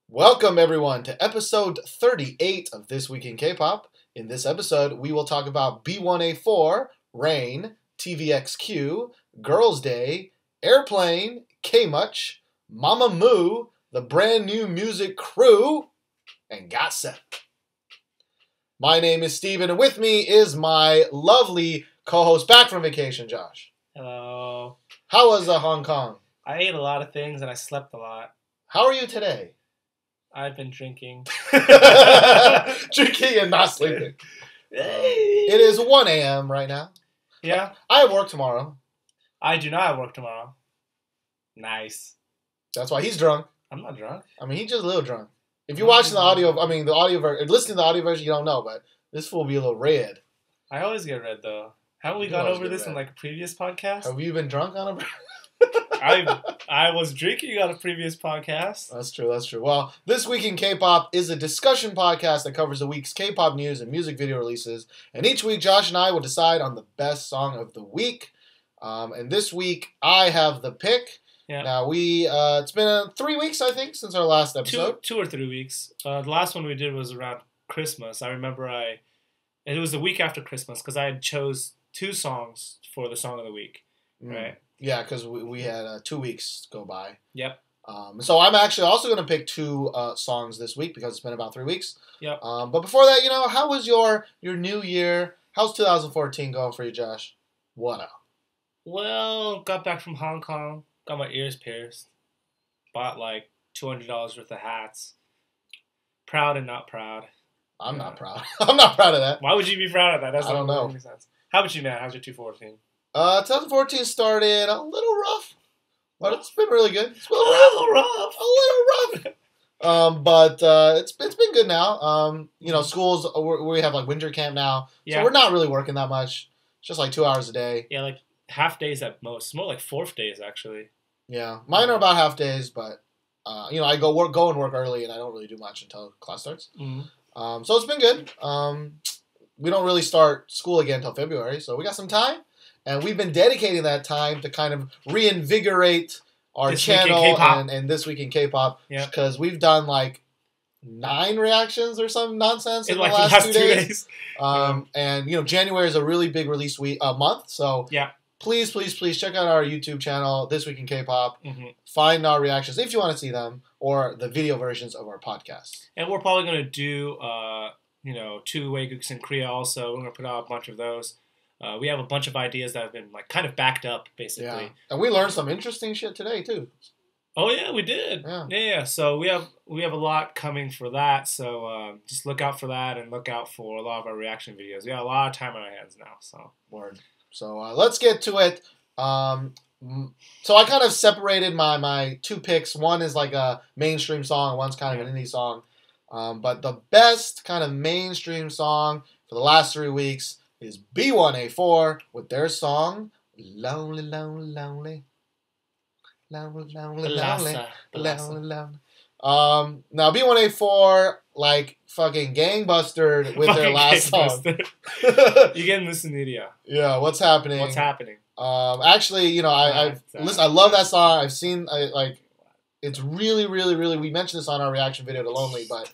Welcome everyone to episode 38 of This Week in K-Pop. In this episode, we will talk about B1A4, Rain, TVXQ, Girls' Day, Airplane, K-Much, Mamamoo, the brand new music crew, and Got7. My name is Steven, and with me is my lovely co-host back from vacation, Josh. Hello. How was Hong Kong? I ate a lot of things and I slept a lot. How are you today? I've been drinking. Drinking and not sleeping. It is 1 a.m. right now. Yeah? I have work tomorrow. I do not have work tomorrow. Nice. That's why he's drunk. I'm not drunk. I mean, he's just a little drunk. If you're watching the audio, listening to the audio version, you don't know, but this fool will be a little red. I always get red, though. Haven't we gone over this in, like, a previous podcast? Have you been drunk on a... I was drinking on a previous podcast. That's true. Well, This Week in K-Pop is a discussion podcast that covers the week's K-pop news and music video releases. And each week, Josh and I will decide on the best song of the week. And this week, I have the pick. Yeah. Now, it's been 3 weeks, I think, since our last episode. Two or 3 weeks. The last one we did was around Christmas. I remember it was the week after Christmas because I had chose 2 songs for the song of the week. Right? Yeah, because we had 2 weeks go by. Yep. So I'm actually also going to pick 2 songs this week because it's been about 3 weeks. Yep. But before that, how was your new year? How's 2014 going for you, Josh? What up? Well, got back from Hong Kong. Got my ears pierced. Bought like $200 worth of hats. Proud and not proud. I'm not proud. I'm not proud of that. Why would you be proud of that? I don't know. Sense. How about you, man? How's your 2014? 2014 started a little rough, but it's been really good. It's been a little rough. But it's been good now. Schools, we have like winter camp now, so we're not really working that much. It's just like 2 hours a day. Yeah, like half days at most. It's more like 4th days, actually. Yeah, mine are about half days, but I go and work early, and I don't really do much until class starts. Mm-hmm. So it's been good. We don't really start school again until February, so we got some time. And we've been dedicating that time to kind of reinvigorate our channel and This Week in K-Pop. Because we've done like 9 reactions or some nonsense in the last 2 days. And, January is a really big release month. So please check out our YouTube channel, This Week in K-Pop. Mm-hmm. Find our reactions if you want to see them or the video versions of our podcast. And we're probably going to do, 2 Waygooks in Korea also. We're going to put out a bunch of those. We have a bunch of ideas that have been like kind of backed up, basically. Yeah. And we learned some interesting shit today too. Oh yeah, we did. Yeah. So we have a lot coming for that. So just look out for that and look out for a lot of our reaction videos. We got a lot of time on our hands now. So word. So let's get to it. So I kind of separated my 2 picks. One is like a mainstream song. One's kind of an indie song. But the best kind of mainstream song for the last 3 weeks is B1A4 with their song Lonely, Lonely, Lonely. Lonely, Lonely, Lonely. Lonely, Lonely. Now B1A4 like fucking gangbustered with their last song. You getting this in the video? Yeah, what's happening? Actually, I love that song. I've seen it's really, really, really. We mentioned this on our reaction video to Lonely, but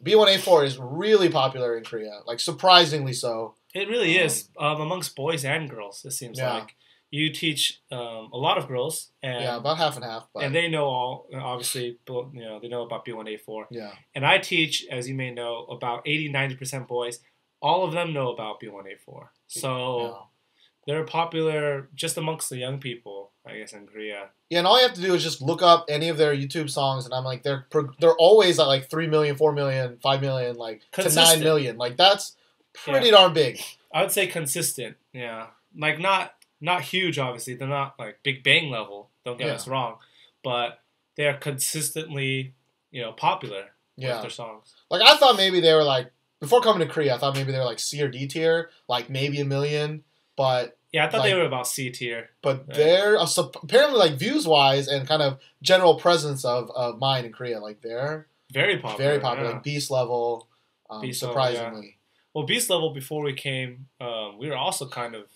B1A4 is really popular in Korea, like surprisingly so. It really is amongst boys and girls. It seems like you teach a lot of girls, and about half and half, and they know all. Obviously, they know about B1A4. Yeah, and I teach, as you may know, about 80-90% boys. All of them know about B1A4, so they're popular just amongst the young people, I guess, in Korea. Yeah, and all you have to do is just look up any of their YouTube songs, and I'm like, they're always at like 3 million, 4 million, 5 million, like consistent. To 9 million. Like that's pretty darn big. I would say consistent. Yeah, like not huge. Obviously, they're not like Big Bang level. Don't get us wrong, but they are consistently, popular with their songs. Like I thought maybe they were like before coming to Korea. I thought maybe they were like C or D tier, like maybe 1 million, but. Yeah, I thought they were about C tier. But they're apparently like views wise and kind of general presence of mine in Korea, like they're very popular, like Beast level. Surprisingly. Level, well, Beast level before we came, we were also kind of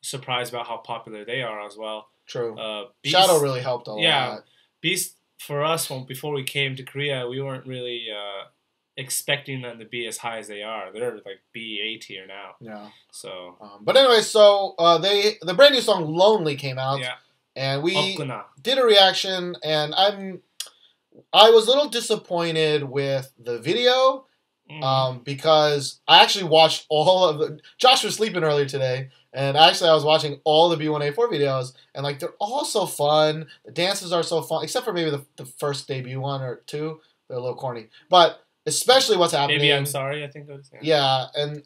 surprised about how popular they are as well. True. Shadow really helped a lot. Yeah, Beast for us, before we came to Korea, we weren't really expecting them to be as high as they are. They're like B8 tier now. Yeah. So. But anyway, so the brand new song "Lonely" came out. Yeah. And we did a reaction, and I was a little disappointed with the video because I actually watched all of the. Josh was sleeping earlier today, and actually I was watching all the B1A4 videos, and like they're all so fun. The dances are so fun, except for maybe the first debut one or two. They're a little corny, but especially what's happening. Maybe I'm sorry. I think it was. Yeah, and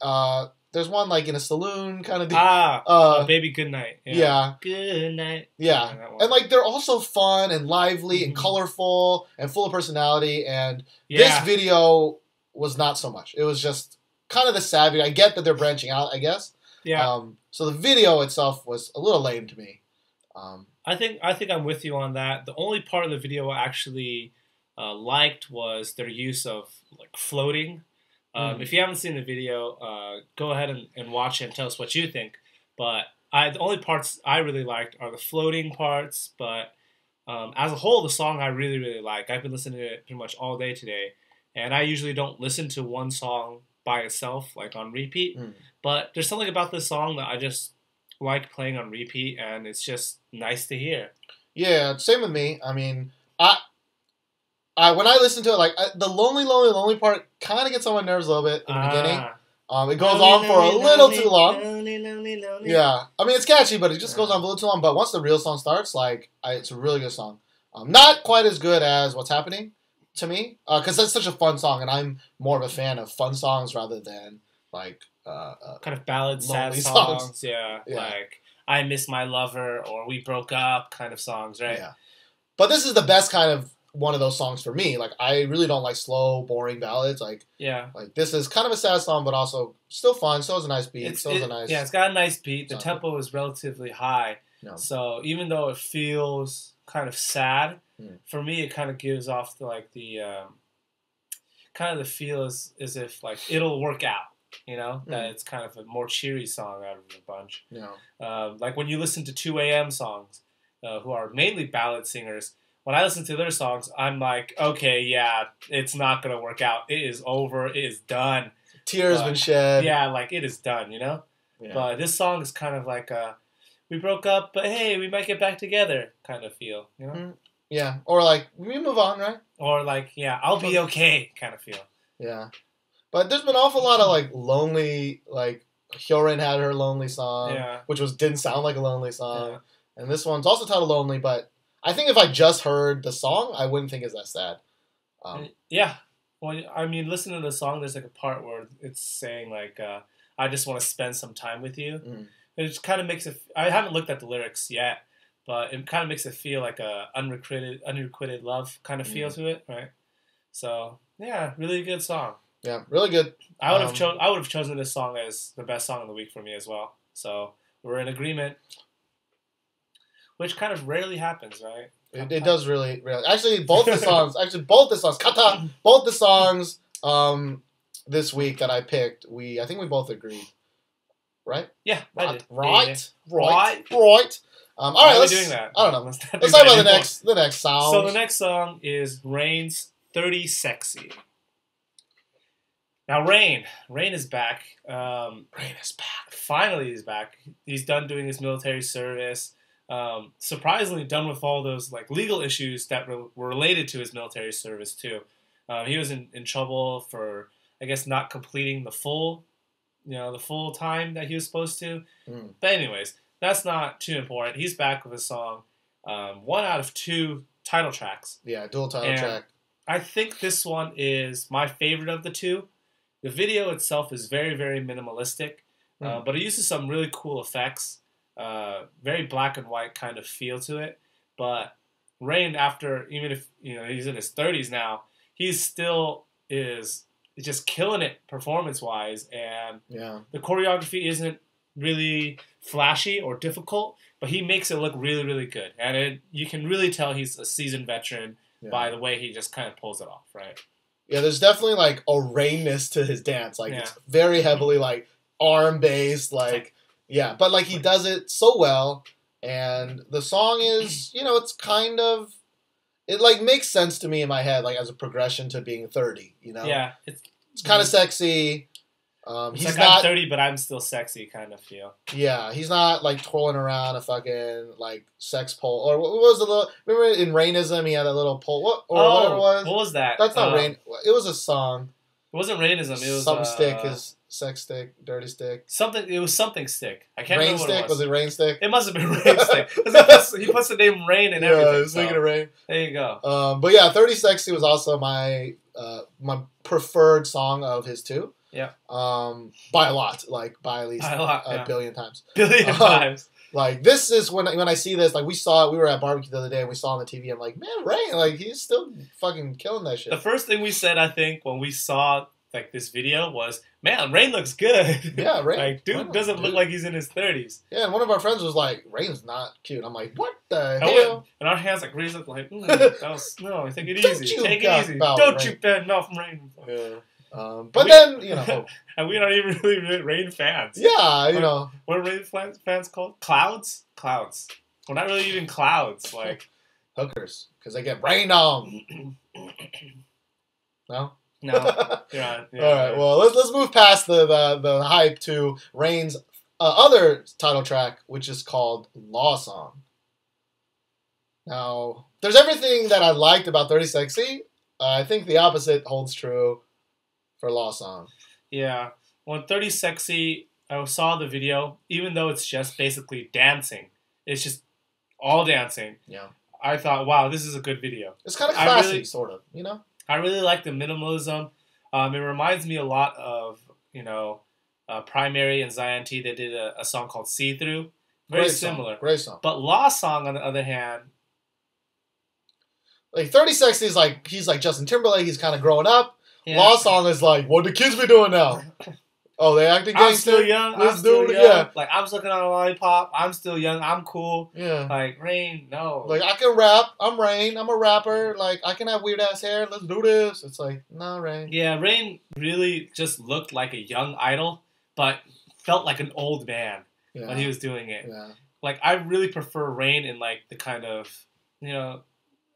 there's one like in a saloon kind of thing. Baby Goodnight. Yeah. Good night. Yeah. And like they're also fun and lively and colorful and full of personality. And this video was not so much. It was just kind of the sad video. I get that they're branching out, I guess. Yeah. So the video itself was a little lame to me. I think I'm with you on that. The only part of the video I actually liked was their use of like floating. If you haven't seen the video, go ahead and watch it and tell us what you think. But the only parts I really liked are the floating parts. But as a whole, the song I really, really like. I've been listening to it pretty much all day today. And I usually don't listen to one song by itself, like on repeat. But there's something about this song that I just like playing on repeat, and it's just nice to hear. Yeah, same with me. I mean, when I listen to it, like the lonely part kind of gets on my nerves a little bit in the beginning. It goes on for a little too long. Lonely. Yeah, I mean it's catchy, but it just goes on a little too long. But once the real song starts, like it's a really good song. Not quite as good as What's Happening to me, because that's such a fun song, and I'm more of a fan of fun songs rather than like kind of ballad, sad songs. Yeah, like I Miss My Lover or We Broke Up kind of songs, right? Yeah, but this is the best kind of one of those songs for me. Like I really don't like slow, boring ballads. Like this is kind of a sad song, but also still fun. Still has a nice beat. It's got a nice beat. The tempo is relatively high. No. So even though it feels kind of sad, for me it kind of gives off the kind of the feel as if like it'll work out. You know, that it's kind of a more cheery song out of the bunch. Yeah. Like when you listen to 2AM songs, who are mainly ballad singers. When I listen to their songs, I'm like, okay, yeah, it's not going to work out. It is over. It is done. Tears been shed. Yeah, like, it is done, you know? Yeah. But this song is kind of like we broke up, but hey, we might get back together kind of feel, you know? Yeah, or like, we move on, right? Or like, yeah, I'll be okay kind of feel. Yeah. But there's been an awful lot of, like, lonely, like, Hyorin had her lonely song, which didn't sound like a lonely song. Yeah. And this one's also titled Lonely, but I think if I just heard the song, I wouldn't think it's that sad. Yeah. Well, I mean, listen to the song. There's like a part where it's saying like, I just want to spend some time with you. It just kind of makes it, I haven't looked at the lyrics yet, but it kind of makes it feel like a unrequited love kind of feel to it, right? So, yeah, really good song. Yeah, really good. I would have chosen this song as the best song of the week for me as well. So, we're in agreement. Which kind of rarely happens, right? It does really. Actually, both the songs. Kata. Both the songs. This week that I picked, I think we both agreed, right? Yeah, I did. Right. All right. All right, let's doing that. I don't know. Let's talk about the next song. So the next song is Rain's 30 Sexy. Now Rain is back. Rain is back. Finally, he's back. He's done doing his military service. Surprisingly done with all those like legal issues that were related to his military service too. He was in trouble for, I guess, not completing the full time that he was supposed to. But anyways, that's not too important. He's back with a song, 1 out of 2 title tracks. Yeah, dual title track. I think this one is my favorite of the 2. The video itself is very, very minimalistic, but it uses some really cool effects. Very black and white kind of feel to it. But Rain, even if he's in his 30s now, he still is just killing it performance-wise. And the choreography isn't really flashy or difficult, but he makes it look really, really good. And you can really tell he's a seasoned veteran by the way he just kind of pulls it off, right? Yeah, there's definitely like a Rain-ness to his dance. Like it's very heavily like arm-based, like... Yeah, but like he does it so well, and the song is, it's kind of, it like makes sense to me in my head, like as a progression to being 30. You know? Yeah, it's kind of sexy. He's like I'm 30, but I'm still sexy kind of feel. Yeah, he's not like twirling around a fucking like sex pole or what was the little? Remember in Rainism he had a little pole. Whatever it was. What was that? That's not Rain. It was a song. It wasn't Rainism. It was something stick. His sex stick, dirty stick. Something. It was something stick. I can't Rain remember stick. what it was. Was it Rain stick? It must have been Rain stick. He puts the name Rain and everything. Yeah, speaking of Rain. There you go. But yeah, 30 Sexy was also my preferred song of his too. Yeah. By a lot, like by at least a billion times. Billion times. Like this is when I see this, like we were at barbecue the other day and we saw on the TV. I'm like, man, Rain, like he's still fucking killing that shit. The first thing we said, I think, when we saw like this video was, man, Rain looks good. Yeah, Rain. Like, dude doesn't look like he's in his 30s. Yeah, and one of our friends was like, Rain's not cute. I'm like, what the hell? And our hands like raised up like, no, take it easy. Take it easy. Don't you bend off Rain. Yeah. But then, you know. And we're not even really Rain fans. Yeah, you know. What are Rain fans called? Clouds? Clouds. We're not really even clouds. Like hookers. Because they get rained on. No? No. Yeah. All right. Well, let's move past the hype to Rain's other title track, which is called Law Song. Now, there's everything that I liked about 30 Sexy. I think the opposite holds true for Law Song. Yeah. When 30 Sexy, I saw the video, even though it's just basically dancing. It's just all dancing. Yeah. I thought, wow, this is a good video. It's kind of classy, sort of, you know? I really like the minimalism. It reminds me a lot of, Primary and Zion T. They did a song called See Through. Very similar. Great song. But Law Song, on the other hand... Like, 30 Sexy is like, he's like Justin Timberlake, he's kind of growing up. Yeah. Law Song is like, what the kids be doing now? Oh, they acting gangster? I'm still young. Let's do it. Yeah. Like, I'm sucking on a lollipop. I'm still young. I'm cool. Yeah. Like, Rain, no. Like, I can rap. I'm Rain. I'm a rapper. Like, I can have weird-ass hair. Let's do this. It's like, nah, Rain. Yeah, Rain really just looked like a young idol, but felt like an old man when he was doing it. Yeah. Like, I really prefer Rain in, like, the kind of,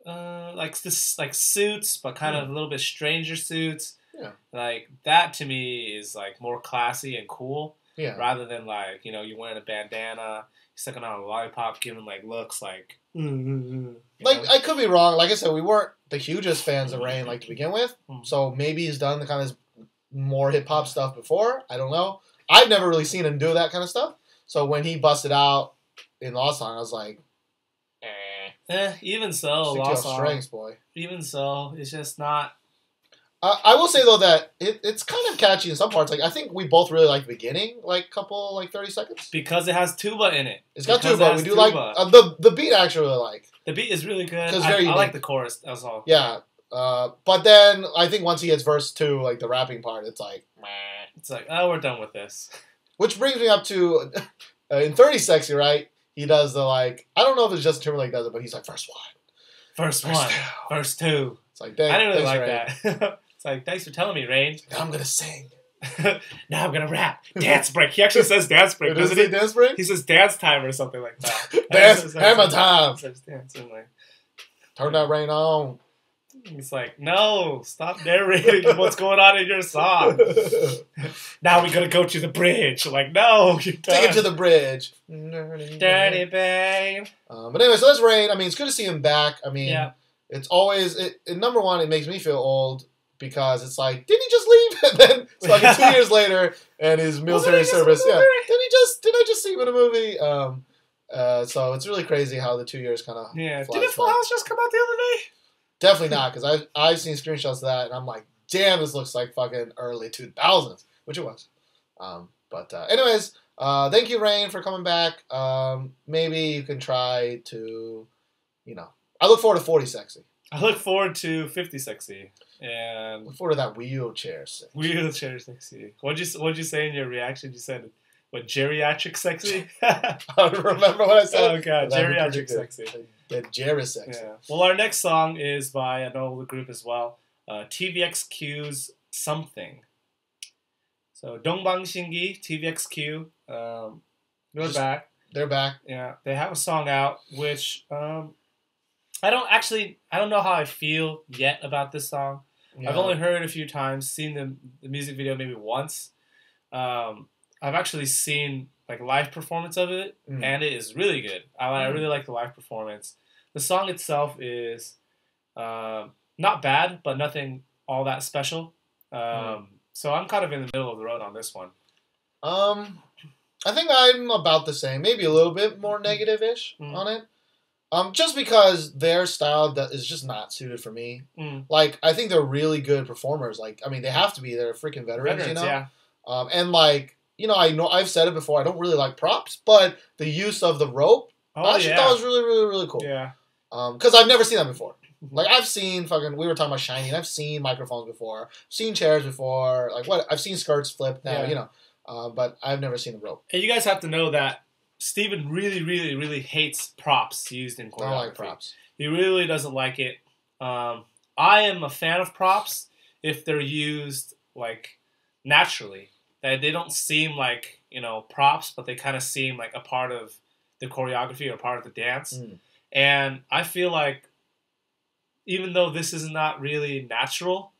like this, like suits, but kind of a little bit stranger suits. Yeah. Like, that to me is, like, more classy and cool. Yeah. Rather than, like, you're wearing a bandana, you're sucking on a lollipop, giving, like, looks like... Like, I could be wrong. Like I said, we weren't the hugest fans of Rain, like, to begin with. So maybe he's done the kind of more hip-hop stuff before. I don't know. I've never really seen him do that kind of stuff. So when he busted out in Law Song, I was like... even so, Law Song. Strengths, boy. Even so, it's just not... I will say, though, that it's kind of catchy in some parts. Like, I think we both really like the beginning, like, couple, like, 30 seconds. Because it has tuba in it. It's got tuba. We do like... the beat I actually really like. The beat is really good. I like the chorus, that's all. Yeah. But then, I think once he hits verse 2, like, the rapping part, it's like... Meh. It's like, oh, we're done with this. Which brings me up to... in 30 Sexy, right? He does the, like... I don't know if it's Justin Timberlake does it, but he's like, first one. First one. First two. It's like, dang, I didn't really like that. It's like, thanks for telling me, Rain. Now I'm gonna sing. Now I'm gonna rap. Dance break. He actually says dance break, doesn't he? Dance break? He says dance time or something like that. Dance, hammer time. He says dance. Like, turn that Rain on. He's like, no, stop narrating what's going on in your song. Now we're gonna go to the bridge. Like, no, take it to the bridge. Dirty babe. But anyway, so that's Rain. I mean, it's good to see him back. I mean, yeah. It's always number one. It makes me feel old because it's like, didn't he just leave? And then it's like 2 years later, and his military service. Yeah, did I just see him in a movie? So it's really crazy how the 2 years kind of. Yeah. Did Full House just come out the other day? Definitely not, because I've seen screenshots of that, and I'm like, damn, this looks like fucking early 2000s, which it was. Anyways, thank you, Rain, for coming back. Maybe you can try to, I look forward to 40 Sexy. I look forward to 50 Sexy. And look forward to that wheelchair sexy. Wheelchair sexy. What'd you say in your reaction? You said, what, geriatric sexy? I don't remember what I said. Oh, God, geriatric sexy. Get Jerry sexy. Yeah. Well, our next song is by an old group as well, TVXQ's Something. So, Dongbangsingi, TVXQ, they're back. They're back. Yeah, they have a song out, which I don't know how I feel yet about this song. Yeah. I've only heard it a few times, seen the music video maybe once. I've actually seen like a live performance of it, and it is really good. I really like the live performance. The song itself is not bad, but nothing all that special. So I'm kind of in the middle of the road on this one. I think I'm about the same, maybe a little bit more negative-ish on it. Just because their style is just not suited for me. Like, I think they're really good performers. Like, I mean, they have to be. They're freaking veterans, you know? Yeah. And, like, you know I've said it before, I don't really like props, but the use of the rope, I actually thought was really, really, really cool. Yeah. Because I've never seen that before. Like, I've seen we were talking about Shiny, and I've seen microphones before, seen chairs before, like, I've seen skirts flip now, you know. But I've never seen the rope. And you guys have to know that Steven really, really, really hates props used in choreography. I don't like props. He really doesn't like it. I am a fan of props if they're used, like, naturally. That they don't seem like, you know, props, but they kind of seem like a part of the choreography or part of the dance. And I feel like even though this is not really natural,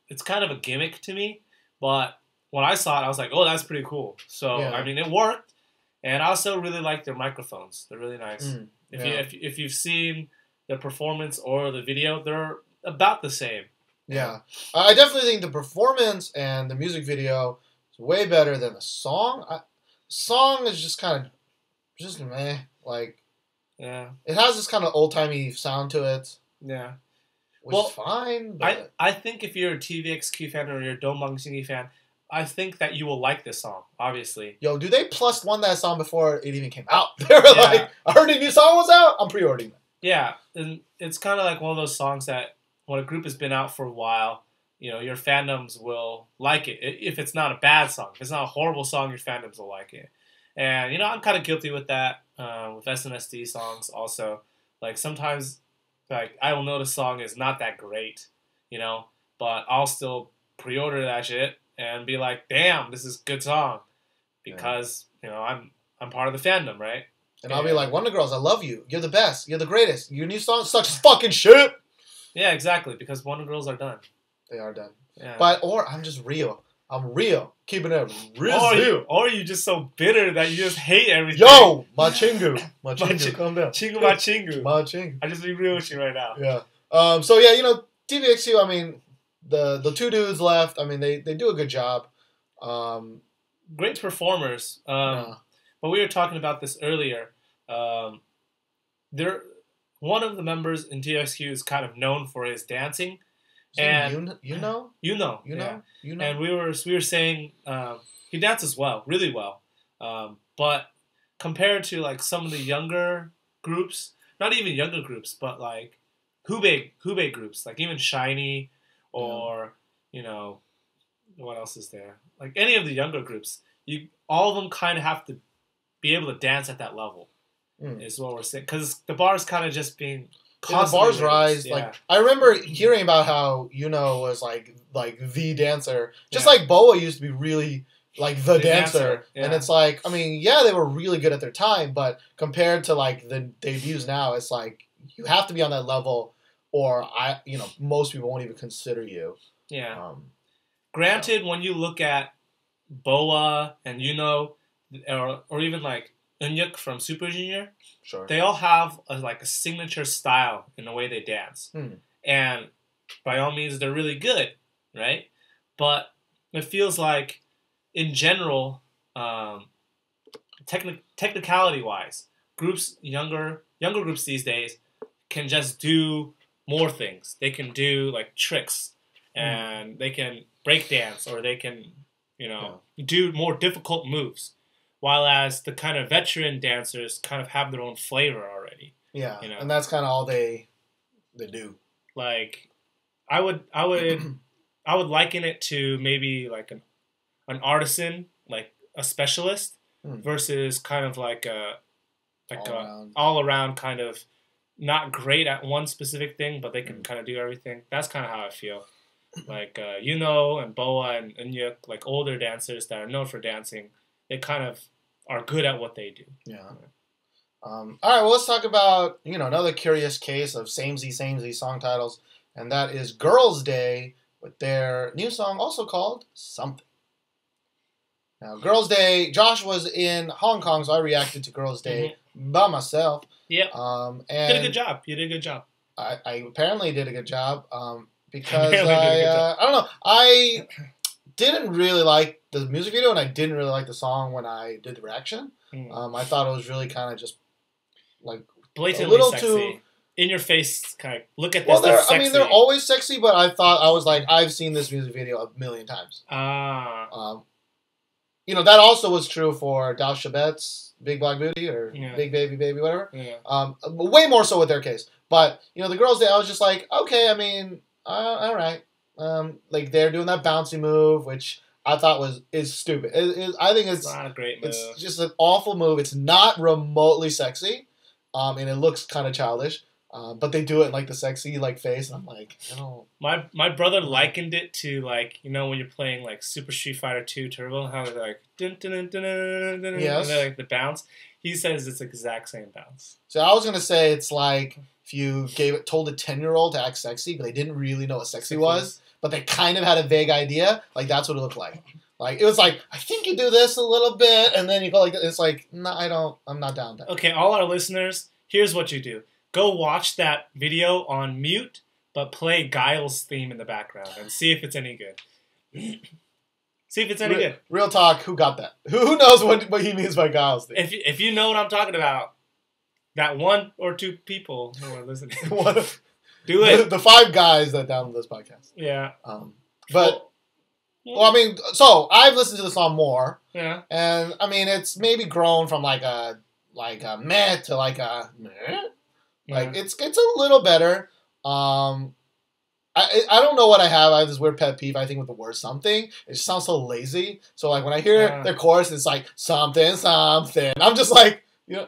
it's kind of a gimmick to me. But when I saw it, I was like, oh, that's pretty cool. So, I mean, it worked. And I also really like their microphones. They're really nice. If you've seen their performance or the video, they're about the same. Yeah. I definitely think the performance and the music video is way better than the song. Song is just kind of, just meh. Like, it has this kind of old-timey sound to it. Yeah. Which is fine. But I think if you're a TVXQ fan or you're a Bumkey fan, I think that you will like this song, obviously. Yo, do they +1 that song before it even came out? They were like, I heard a new song was out, I'm pre-ordering it. Yeah, and it's kind of like one of those songs that when a group has been out for a while, you know, your fandoms will like it. If it's not a bad song, if it's not a horrible song, your fandoms will like it. And, you know, I'm kind of guilty with that, with SNSD songs also. Like, sometimes, like, I will know the song is not that great, you know, but I'll still pre-order that shit and be like, damn, this is a good song. Because, you know, I'm part of the fandom, right? And I'll be like, Wonder Girls, I love you. You're the best. You're the greatest. Your new song sucks fucking shit. Yeah, exactly. Because Wonder Girls are done. They are done. Yeah. Or I'm just real. I'm real. Keeping it real. Or you just so bitter that you just hate everything. Yo, my Chingu. My Chingu, calm down. Chingu, my Chingu. My Chingu. I just be real with you right now. Yeah. So, yeah, you know, TVXQ, I mean, the two dudes left, I mean, they do a good job. Great performers. But we were talking about this earlier. One of the members in TVXQ is kind of known for his dancing. And you know. And we were saying he dances well, really well. But compared to like some of the younger groups, not even younger groups, but like Hubei groups, like even Shiny or you know, what else is there? Like any of the younger groups, all of them kind of have to be able to dance at that level. Is what we're saying, because the bar is kind of just being. The bars rise. Yeah. Like I remember hearing about how was like the dancer, just like Boa used to be really like the dancer. And it's like, I mean, yeah, they were really good at their time, but compared to like the debuts now, it's like you have to be on that level, or most people won't even consider you. Yeah. Granted, when you look at Boa and or even like Eunhyuk from Super Junior, sure, they all have a signature style in the way they dance, and by all means they're really good, right? But it feels like, in general, technicality wise, younger groups these days can just do more things. They can do like tricks, and they can break dance, or they can do more difficult moves. While as the kind of veteran dancers kind of have their own flavor already. Yeah, and that's kind of all they do. Like, I would liken it to maybe like an artisan, like a specialist, versus kind of like a all around kind of not great at one specific thing, but they can kind of do everything. That's kind of how I feel. Like and Boa and Eunhyuk, like older dancers that are known for dancing. They kind of are good at what they do. Yeah. All right, well, let's talk about another curious case of samey song titles, and that is Girls' Day with their new song, also called Something. Now, Girls' Day, Josh was in Hong Kong, so I reacted to Girls' Day by myself. Yep. And did a good job. You did a good job. I apparently did a good job because I don't know. I didn't really like the music video, and I didn't really like the song when I did the reaction. I thought it was really kind of just like blatantly a little sexy. too in your face. Kind of look at this. Well, they're always sexy, but I was like, I've seen this music video a million times. That also was true for Dao Shabet's Big Black Booty or Big Baby Baby, whatever. Yeah. Way more so with their case. But, the Girls' Day, I was just like, okay, I mean, all right. Like, they're doing that bouncy move, which I thought is stupid. I think it's not a great move. It's just an awful move. It's not remotely sexy, and it looks kind of childish. But they do it in like the sexy face, and I'm like, I don't. My brother likened it to when you're playing like Super Street Fighter 2 Turbo, how they're like dun, dun, dun, dun, dun, dun, yes. and they're like the bounce. He says it's the exact same bounce. So I was gonna say it's like if you told a 10-year-old to act sexy, but they didn't really know what sexy was, but they kind of had a vague idea. Like that's what it looked like. Like it was like, I think you do this a little bit, and then you go like this. It's like, no, I don't. I'm not down with that. Okay, all our listeners, here's what you do. Go watch that video on mute, but play Guile's theme in the background and see if it's any good. See if it's any good. Real talk, who got that? Who knows what he means by Guile's theme? If you know what I'm talking about, that one or two people who are listening, do it. The 5 guys that download this podcast. Yeah. Well, I mean, so I've listened to the song more. Yeah. And I mean, it's maybe grown from like a meh to like a meh. Like it's a little better. I don't know what I have. I have this weird pet peeve. I think with the word something, it just sounds so lazy. So like when I hear the chorus, it's like something something. I'm just like you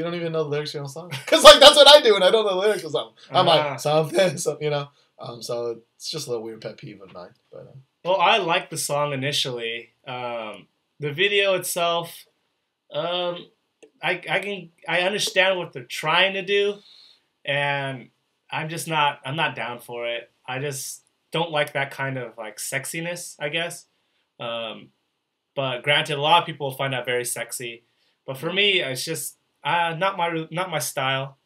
don't even know the lyrics to your song because like that's what I do, and I don't know the lyrics of something. I'm like something, so So it's just a little weird pet peeve of mine. But well, I like the song initially. The video itself. I understand what they're trying to do, and I'm not down for it. I just don't like that kind of like sexiness, I guess. But granted, a lot of people find that very sexy. But for me, it's just not my style.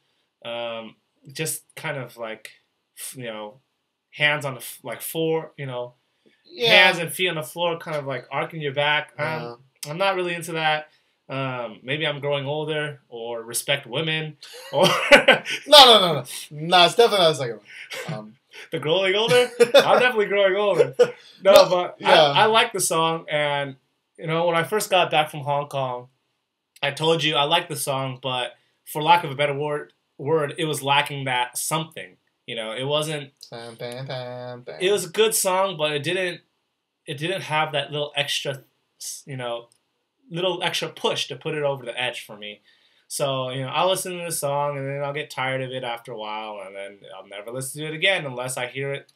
Just kind of like hands on the floor, hands and feet on the floor, kind of like arcing your back. I'm not really into that. Maybe I'm growing older, or respect women, or no. It's definitely not the second one. The growing older? I'm definitely growing older. No, but I like the song, and when I first got back from Hong Kong, I told you I liked the song, but for lack of a better word, it was lacking that something. It wasn't. It was a good song, but it didn't have that little extra, little extra push to put it over the edge for me. So, I'll listen to the song and then I'll get tired of it after a while, and then I'll never listen to it again unless I hear it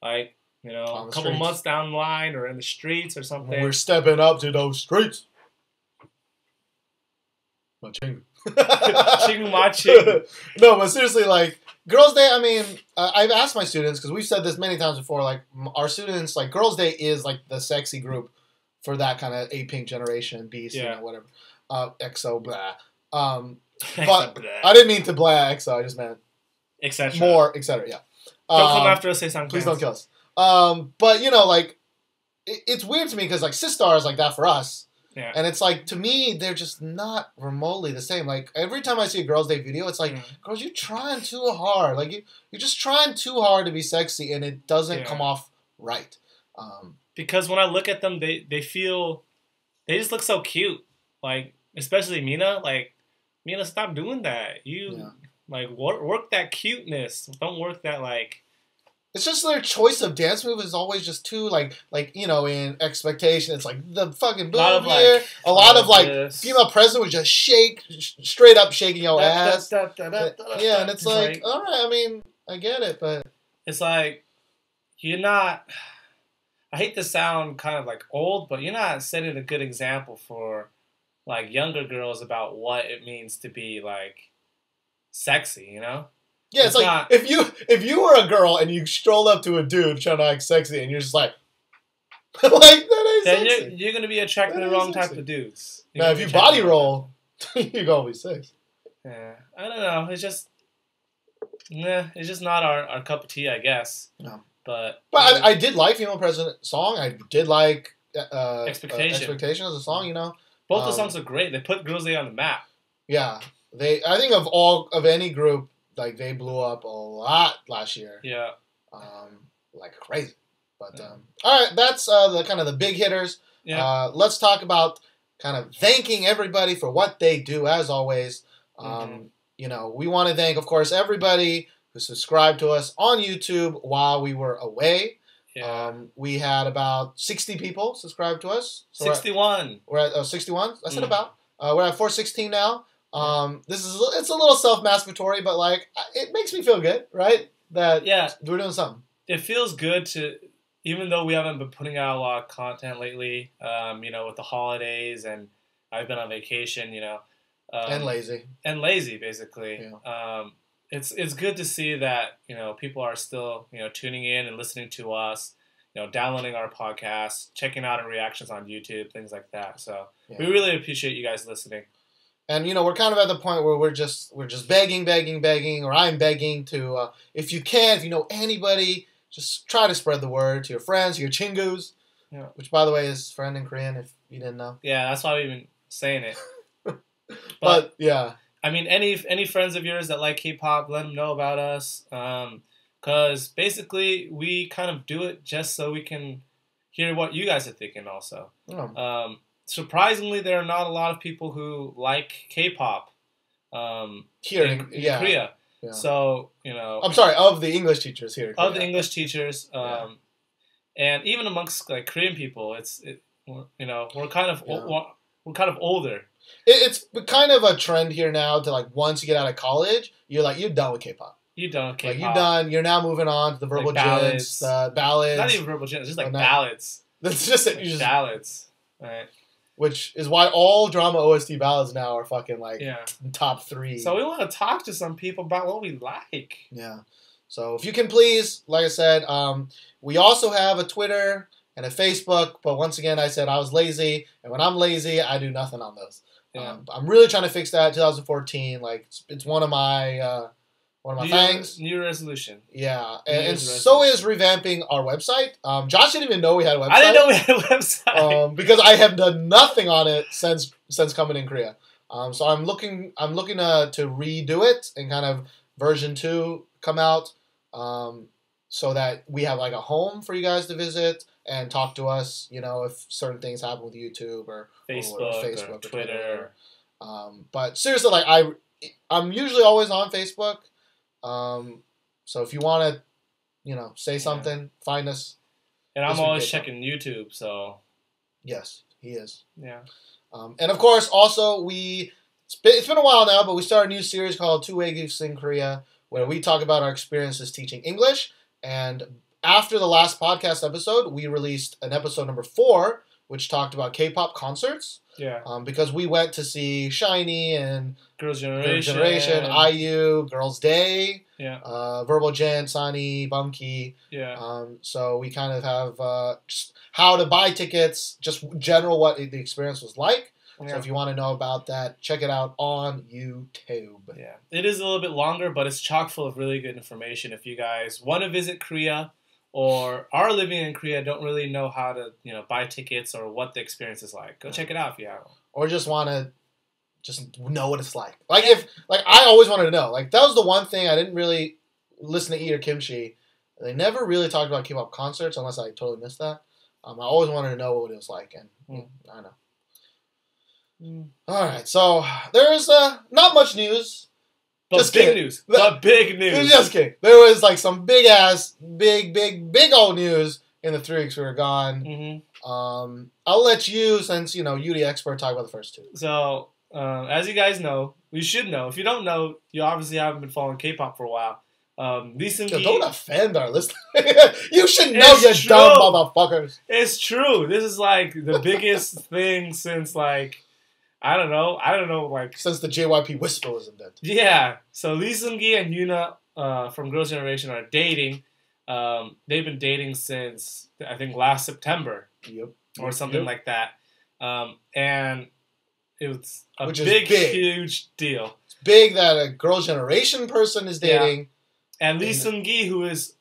like, a couple months down the line or in the streets or something. We're stepping up to those streets. My Chingu. Chingu, my Chingu. No, but seriously, like, Girls' Day, I mean, I've asked my students, because we've said this many times before, like, our students, like, Girls' Day is, like, the sexy group for that kind of A-Pink generation, Beast, whatever. EXO, blah. But I didn't mean to blah EXO, I just meant etc. More, etc. Yeah. Don't come after us, say something. Please don't kill us. But like it's weird to me because like Sistar is like that for us. Yeah. And it's like, to me, they're just not remotely the same. Like every time I see a Girls' Day video, it's like, girls, you're trying too hard. Like you're just trying too hard to be sexy, and it doesn't come off right. Because when I look at them, they just look so cute. Like especially Mina. Like Mina, stop doing that. Like work that cuteness. Don't work that like. It's just their choice of dance move is always just too like in Expectation, it's like the fucking boom here. A lot of like female president would just shake, straight up shaking your ass. Yeah, and it's like, all right, I mean, I get it, but it's like you're not. I hate to sound kind of like old, but you're not setting a good example for like younger girls about what it means to be like sexy, you know? Yeah, it's like not, if you were a girl and you strolled up to a dude trying to act sexy and you're just like that ain't sexy. You're gonna be attracting the wrong type of dudes. Now if you body roll, you're gonna be sexy. Yeah. I don't know. It's just not our cup of tea, I guess. No. But I did like Female President song. I did like Expectation as a song, you know. Both the songs are great. They put Girls' Day on the map. Yeah. I think of any group, like they blew up a lot last year. Yeah. Like crazy. But all right, that's the kind of the big hitters. Yeah. Let's talk about kind of thanking everybody for what they do as always. You know, we want to thank, of course, everybody who subscribed to us on YouTube while we were away. Yeah. We had about 60 people subscribe to us. So 61. We're at 61. I said about. We're at 416 now. It's a little self-masturbatory, but like it makes me feel good, right? That we're doing something. It feels good to, even though we haven't been putting out a lot of content lately. You know, with the holidays and I've been on vacation. You know, and lazy, basically. Yeah. It's good to see that, you know, people are still, you know, tuning in and listening to us, you know, downloading our podcast, checking out our reactions on YouTube, things like that. So we really appreciate you guys listening. And, you know, we're kind of at the point where we're just begging, or I'm begging to, if you know anybody, just try to spread the word to your friends, to your Chingus, which, by the way, is friend in Korean, if you didn't know. Yeah, that's why we've been saying it. But yeah. I mean, any friends of yours that like K-pop, let them know about us. Because basically, we kind of do it just so we can hear what you guys are thinking also. Oh. Surprisingly, there are not a lot of people who like K-pop here in Korea. Yeah. So, you know... I'm sorry, of the English teachers here. Of the English teachers. And even amongst like Korean people, you know, we're kind of older. It's kind of a trend here now to, like, once you get out of college, you're done with K-pop. You're done with K-pop. Like, you're done. You're now moving on to the verbal jints, the ballads. Not even verbal jints, just like ballads. That's just it. Ballads. Right. Which is why all drama OST ballads now are fucking, like, top 3. So we want to talk to some people about what we like. Yeah. So if you can please, like I said, we also have a Twitter and a Facebook. But once again, I said I was lazy. And when I'm lazy, I do nothing on those. Yeah. I'm really trying to fix that. 2014, like it's one of my things. New resolution. Yeah, and so is revamping our website. Josh didn't even know we had a website. I didn't know we had a website because I have done nothing on it since coming in Korea. So I'm looking to redo it and kind of version 2 come out, so that we have like a home for you guys to visit and talk to us, you know, if certain things happen with YouTube or Facebook or Twitter. But seriously, like I'm usually always on Facebook. So if you want to, you know, say something, find us. And I'm always checking YouTube, so. Yes, he is. Yeah. And of course, also it's been a while now, but we started a new series called TWIK in Korea, where we talk about our experiences teaching English. And after the last podcast episode, we released an episode number 4, which talked about K-pop concerts. Yeah. Because we went to see SHINee and Girls' Generation, IU, Girls' Day, yeah. Verbal Jint, Sunny, Bumkey. Yeah. So we kind of have just how to buy tickets, just general what the experience was like. Yeah. So if you want to know about that, check it out on YouTube. Yeah. It is a little bit longer, but it's chock full of really good information. If you guys want to visit Korea or are living in Korea, don't really know how to, you know, buy tickets or what the experience is like, go check it out if you have one. Or just want to just know what it's like. I always wanted to know. Like, that was the one thing I didn't really listen to Eat or Kimchi. They never really talked about K-pop concerts unless I totally missed that. I always wanted to know what it was like, and I don't know. All right, so there's not much news. But just big news. But big news. Just kidding. There was like some big old news in the 3 weeks we were gone. Mm-hmm. I'll let you, since you the expert, talk about the first 2. So, as you guys know, you should know. If you don't know, you obviously haven't been following K-pop for a while. Recently, don't offend our listeners. You should know, you dumb motherfuckers. It's true. This is like the biggest thing since like I don't know, like... Since the JYP whisper was invented. Yeah. So Lee Seung-gi and Yoona from Girls' Generation are dating. They've been dating since, I think, last September. Yep. Or something like that. And it was a big, huge deal. It's big that a Girls' Generation person is dating. Yeah. And Lee Seung-gi, who is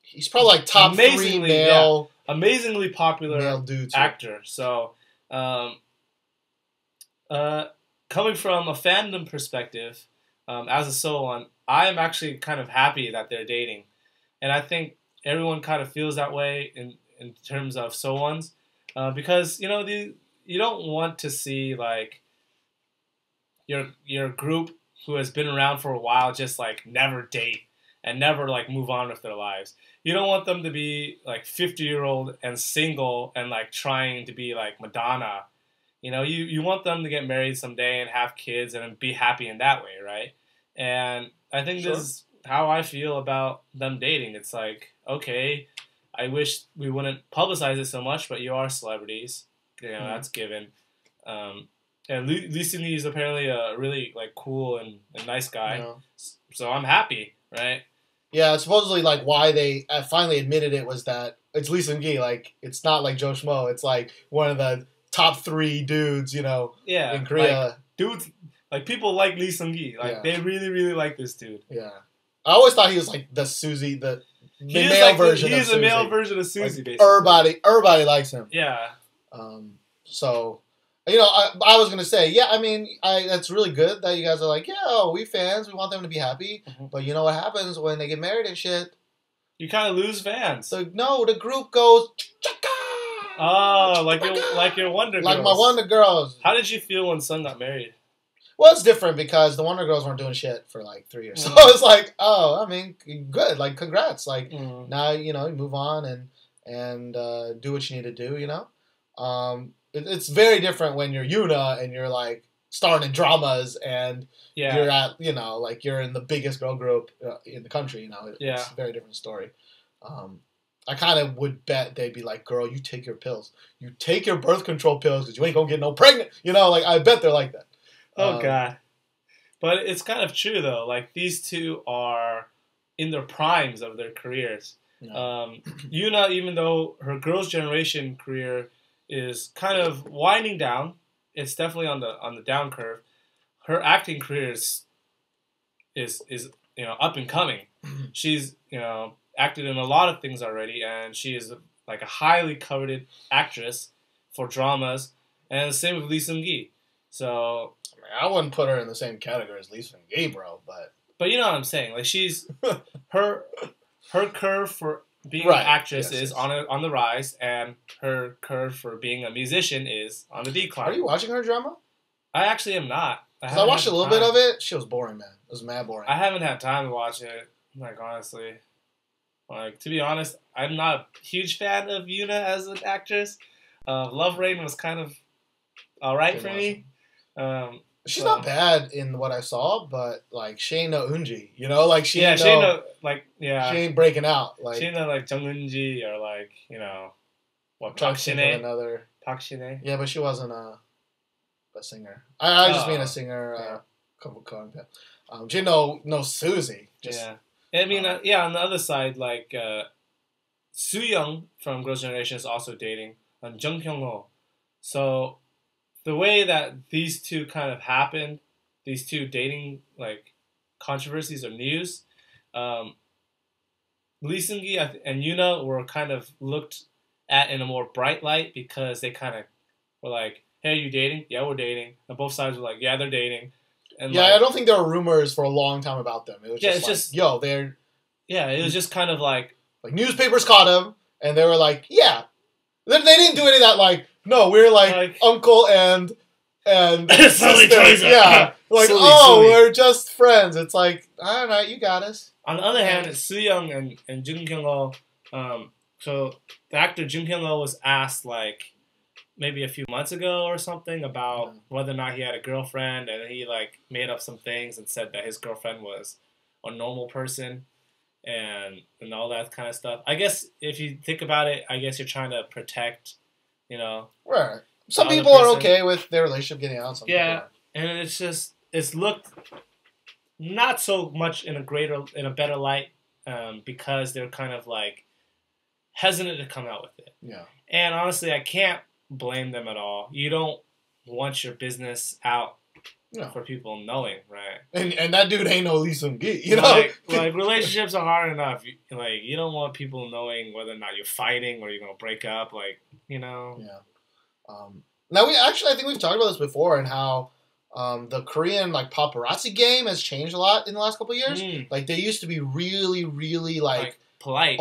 he's probably like top 3 male... Yeah, amazingly popular male dude actor. So... coming from a fandom perspective, as a Sooyoung, I am actually kind of happy that they're dating, and I think everyone kind of feels that way in terms of Sooyoungs, because you don't want to see like your group who has been around for a while just like never date and never like move on with their lives. You don't want them to be like 50-year-old and single and like trying to be like Madonna. You want them to get married someday and have kids and be happy in that way, right? And I think this is how I feel about them dating. It's like, okay, I wish we wouldn't publicize it so much, but you are celebrities. That's given. And Lee Seung-gi is apparently a really like cool and nice guy. Yeah. So I'm happy, right? Yeah, supposedly like why they finally admitted it was that it's Lee Seung-gi. Like, it's not like Joe Schmo. It's like one of the top 3 dudes, in Korea. Like, dudes, like, people like Lee Seung-gi. Like, they really, really like this dude. Yeah. I always thought he was, like, the Suzy, the male version of Suzy. He's the male version of Suzy, like, basically. Everybody likes him. Yeah. So, I was going to say, that's really good that you guys are like, we fans, we want them to be happy. Mm-hmm. But you know what happens when they get married and shit? You kind of lose fans. So, no, the group goes... Oh, like your Wonder Girls. Like my Wonder Girls. How did you feel when Sun got married? Well, it's different because the Wonder Girls weren't doing shit for like 3 years. So it's like, good. Like, congrats. Like, now, you move on and do what you need to do, It's very different when you're Yoona and you're like starring in dramas and you're at, like you're in the biggest girl group in the country, It's a very different story. I kind of would bet they'd be like, girl, you take your pills. You take your birth control pills because you ain't going to get no pregnant. Like, I bet they're like that. Oh, God. But it's kind of true, though. Like, these two are in their primes of their careers. Yeah. Yoona, even though her Girls' Generation career is kind of winding down, it's definitely on the down curve. Her acting career is up and coming. She's, acted in a lot of things already, and she is like a highly coveted actress for dramas, and the same with Lee Seung-gi. So I wouldn't put her in the same category as Lee Seung-gi, bro, but you know what I'm saying. Like, she's her curve for being an actress is on the rise, and her curve for being a musician is on the decline. Are you watching her drama? I actually am not. I watched a little bit of it. She was boring, man. It was mad boring. I haven't had time to watch it. Like, honestly. Like, to be honest, I'm not a huge fan of Yoona as an actress. Love Rain was kind of alright for me. She's not bad in what I saw, but like she ain't no Eunji, like she ain't she ain't breaking out. Like she ain't no like Jung Eunji or like Park Shin-hye. Yeah, but she wasn't a singer. I just mean a singer. She no Suzy. I mean, on the other side, like, Sooyoung from Girls' Generation is also dating Jung Kyung-ho. So, the way that these two kind of happened, these two dating, like, controversies or news, Lee Seung-gi and Yoona were kind of looked at in a more bright light because they kind of were like, hey, are you dating? Yeah, we're dating. And both sides were like, yeah, they're dating. And I don't think there were rumors for a long time about them. It was they're... Yeah, it was just kind of like newspapers caught them, and they were like, yeah. They didn't do any of that, like, no, we're like uncle and sister. Yeah. Like, we're just friends. It's like, all right, you got us. On the other hand, Sooyoung and Jung Kyung-ho, so the actor Jung Kyung-ho was asked, like, maybe a few months ago or something about whether or not he had a girlfriend, and he, like, made up some things and said that his girlfriend was a normal person. And all that kind of stuff. I guess if you think about it, I guess you're trying to protect, Right. some people are okay with their relationship getting out. Some people aren't. And it's looked not so much in a better light because they're kind of like hesitant to come out with it. Yeah. And honestly, I can't blame them at all. You don't want your business out for people knowing, right? And that dude ain't no Lee Seung-gi, you know? Like relationships are hard enough. Like, you don't want people knowing whether or not you're fighting or you're going to break up, like, you know? Yeah. Now, I think we've talked about this before and how the Korean, like, paparazzi game has changed a lot in the last couple of years. Like, they used to be really, really, like polite.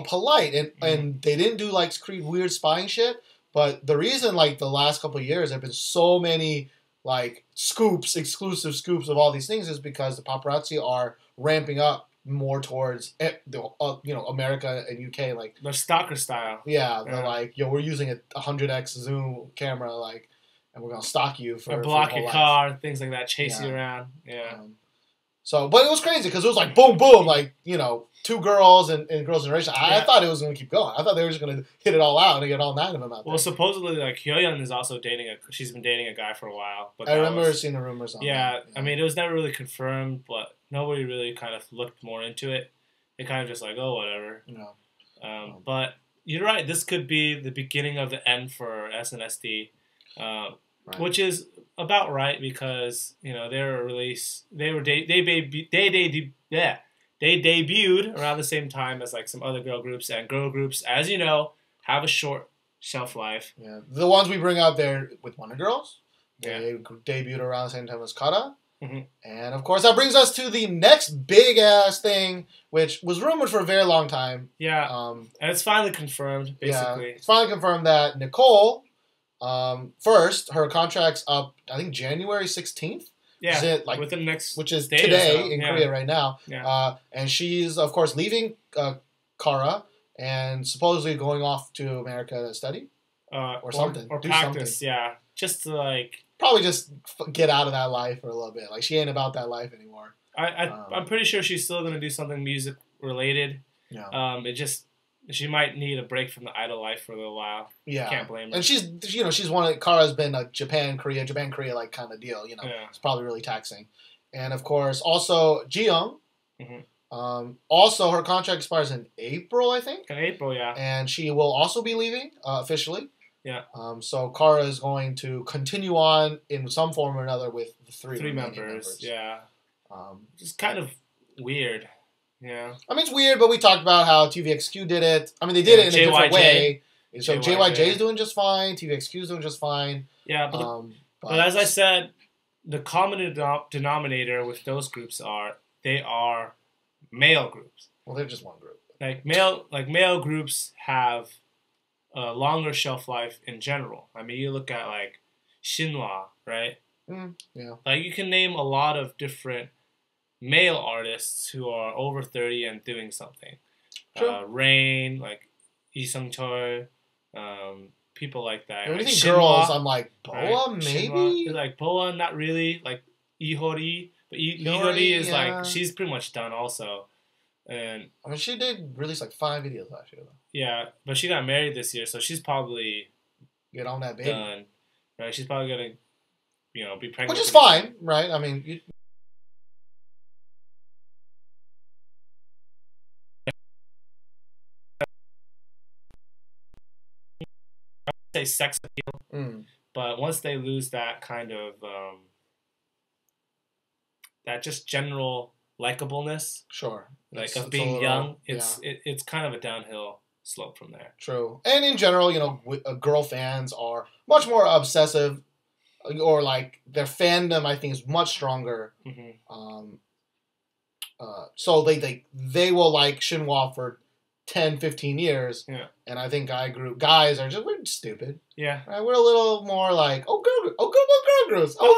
And they didn't do, like, weird spying shit. But the reason, like, the last couple of years there have been so many, like, exclusive scoops of all these things is because the paparazzi are ramping up more towards, America and UK. Like, the stalker style. Yeah, they're like, yo, we're using a 100x zoom camera, like, and we're going to stalk you for block your car, things like that, chase you around. Yeah. But it was crazy because it was like boom, boom, like, two girls and Girls' Generation. I thought it was going to keep going. I thought they were just going to hit it all out and get all 9 of them out there. Well, supposedly, like, Hyoyeon is also she's been dating a guy for a while. But I remember seeing the rumors on that. Yeah, I mean, it was never really confirmed, but nobody really kind of looked more into it. They kind of just like, oh, whatever. But you're right. This could be the beginning of the end for SNSD. Which is about right because they debuted around the same time as like some other girl groups, and girl groups, as you know, have a short shelf life. Yeah, the ones we bring out there with Wonder Girls, they debuted around the same time as Cara. And of course, that brings us to the next big ass thing, which was rumored for a very long time. Yeah, and it's finally confirmed. Basically, it's finally confirmed that Nicole. First, her contract's up, I think, January 16th. Yeah, within the next which is today in Korea right now. Yeah. And she's, of course, leaving Cara and supposedly going off to America to study or something. Or do practice, something. yeah. Just to, like... Probably just get out of that life for a little bit. Like, she ain't about that life anymore. I'm pretty sure she's still going to do something music-related. Yeah. She might need a break from the idol life for a little while. Yeah, can't blame her. And she's Kara's been a Japan Korea like kind of deal. It's probably really taxing. And of course, also Jiyoung. Also, her contract expires in April, I think. In April, yeah. And she will also be leaving officially. Yeah. So Cara is going to continue on in some form or another with the three members. Yeah. Just kind of weird. Yeah. I mean, it's weird, but we talked about how TVXQ did it. I mean, they did it in a different way. So JYJ's doing just fine. TVXQ's doing just fine. Yeah, but as I said, the common denominator with those groups they are male groups. Well, they're just one group. Male groups have a longer shelf life in general. I mean, you look at like Shinhwa, right? Yeah. Like you can name a lot of different male artists who are over 30 and doing something. True. Rain, like Lee Sung-chul, people like that. When you think Shinhwa, girls, I'm like, Boa, right? maybe? Shinhwa, like Boa, not really. Like Ihori. But Ihori is like, she's pretty much done also. And I mean, she did release like 5 videos last year, though. Yeah, but she got married this year, so she's probably get on that baby. Done. Right? She's probably going to, be pregnant. Which is fine, right? I mean... say sex appeal, but once they lose that kind of that just general likableness, sure, like of being young, it's kind of a downhill slope from there. True, and in general, girl fans are much more obsessive, or like their fandom, I think, is much stronger. So they will like Shinhwa for 10, 15 years. Yeah. And I think guys are we're stupid. Yeah. Right? We're a little more like, girl groups. Oh,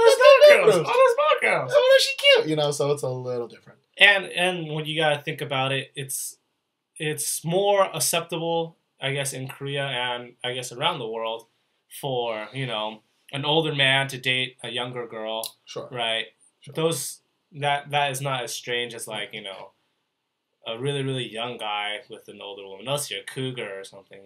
there's small girls. Oh, she cute. So it's a little different. And when you gotta think about it, it's more acceptable, I guess, in Korea and I guess around the world for, an older man to date a younger girl. Sure. Right? Sure. That is not as strange as like, a really, really young guy with an older woman. Unless you're a cougar or something,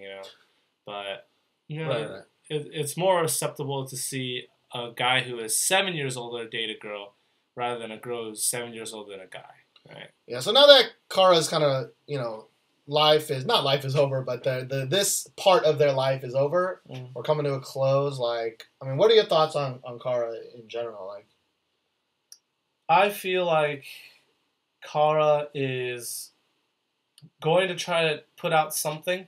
But, right. it's more acceptable to see a guy who is 7 years older date a girl rather than a girl who's 7 years older than a guy, right? Yeah. So now that Cara's kind of life is over, but this part of their life is over. We're coming to a close. Like, I mean, what are your thoughts on Cara in general? Like, I feel like Cara is going to try to put out something.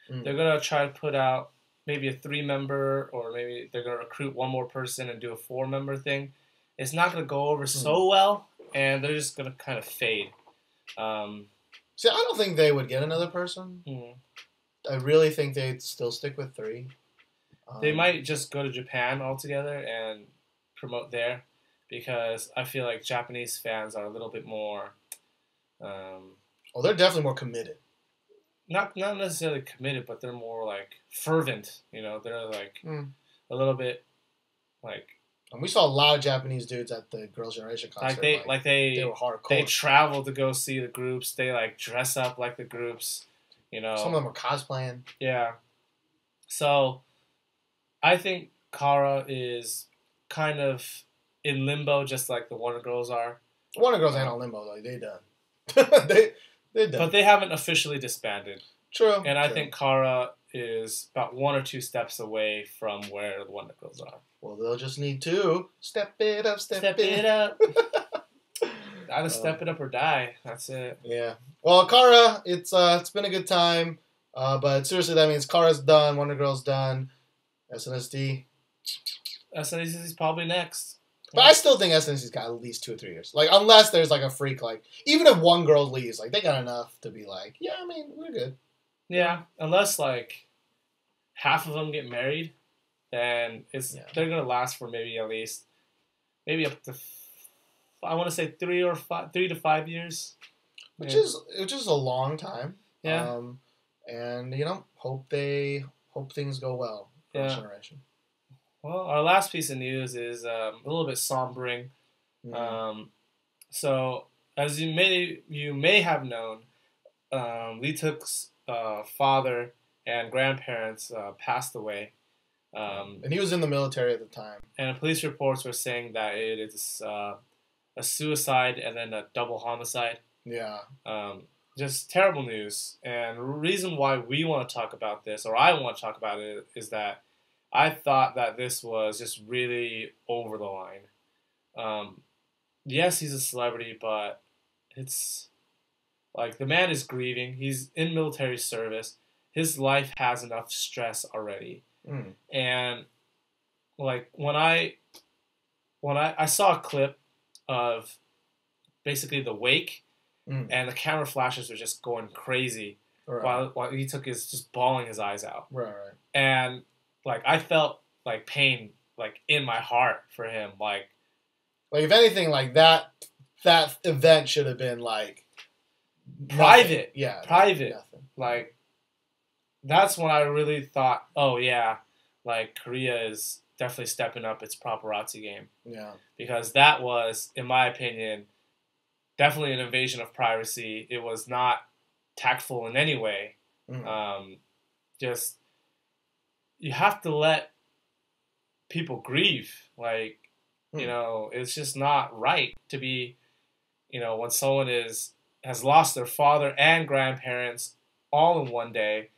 They're going to try to put out maybe a 3-member, or maybe they're going to recruit one more person and do a 4-member thing. It's not going to go over so well, and they're just going to kind of fade. See, I don't think they would get another person. I really think they'd still stick with 3. They might just go to Japan altogether and promote there, because I feel like Japanese fans are a little bit more... they're definitely more committed. Not necessarily committed, but they're more, like, fervent. They're, like, a little bit, like... And we saw a lot of Japanese dudes at the Girls' Generation concert. They were hardcore. They travel to go see the groups. They, like, dress up like the groups, Some of them are cosplaying. Yeah. So, I think Cara is kind of in limbo, just like the Wonder Girls are. Wonder Girls ain't on limbo, though. They done. They're done. But they haven't officially disbanded. True. And I think Cara is about 1 or 2 steps away from where the Wonder Girls are. Well, they'll just need to step it up, step it up. Either step it up or die. That's it. Yeah. Well, Cara, it's been a good time. But seriously, that means Cara's done, Wonder Girl's done, SNSD. SNSD's probably next. But I still think SNSD's got at least 2 or 3 years. Like, unless there's, like, a freak, like, even if one girl leaves, like, they got enough to be like, yeah, I mean, we're good. Yeah, unless, like, half of them get married, then they're going to last for maybe at least, maybe up to, I want to say 3 to 5 years. Which is a long time. Yeah. And, hope things go well for this generation. Well, our last piece of news is a little bit sombering. So, as you may have known, Leeteuk's father and grandparents passed away. And he was in the military at the time. And police reports were saying that it is a suicide and then a double homicide. Yeah. Just terrible news. And the reason why we want to talk about this, or I want to talk about it, is that I thought that this was just really over the line. Yes, he's a celebrity, but it's like the man is grieving. He's in military service. His life has enough stress already. And like when I saw a clip of basically the wake, and the camera flashes were just going crazy while Leeteuk is just bawling his eyes out. Right. And like I felt like pain like in my heart for him. Like if anything, like that event should have been like private. Nothing. Yeah. Private. Nothing. Like that's when I really thought, oh yeah, like Korea is definitely stepping up its paparazzi game. Yeah. Because that was, in my opinion, definitely an invasion of privacy. It was not tactful in any way. Just you have to let people grieve. Like, it's just not right to be, when someone has lost their father and grandparents all in one day,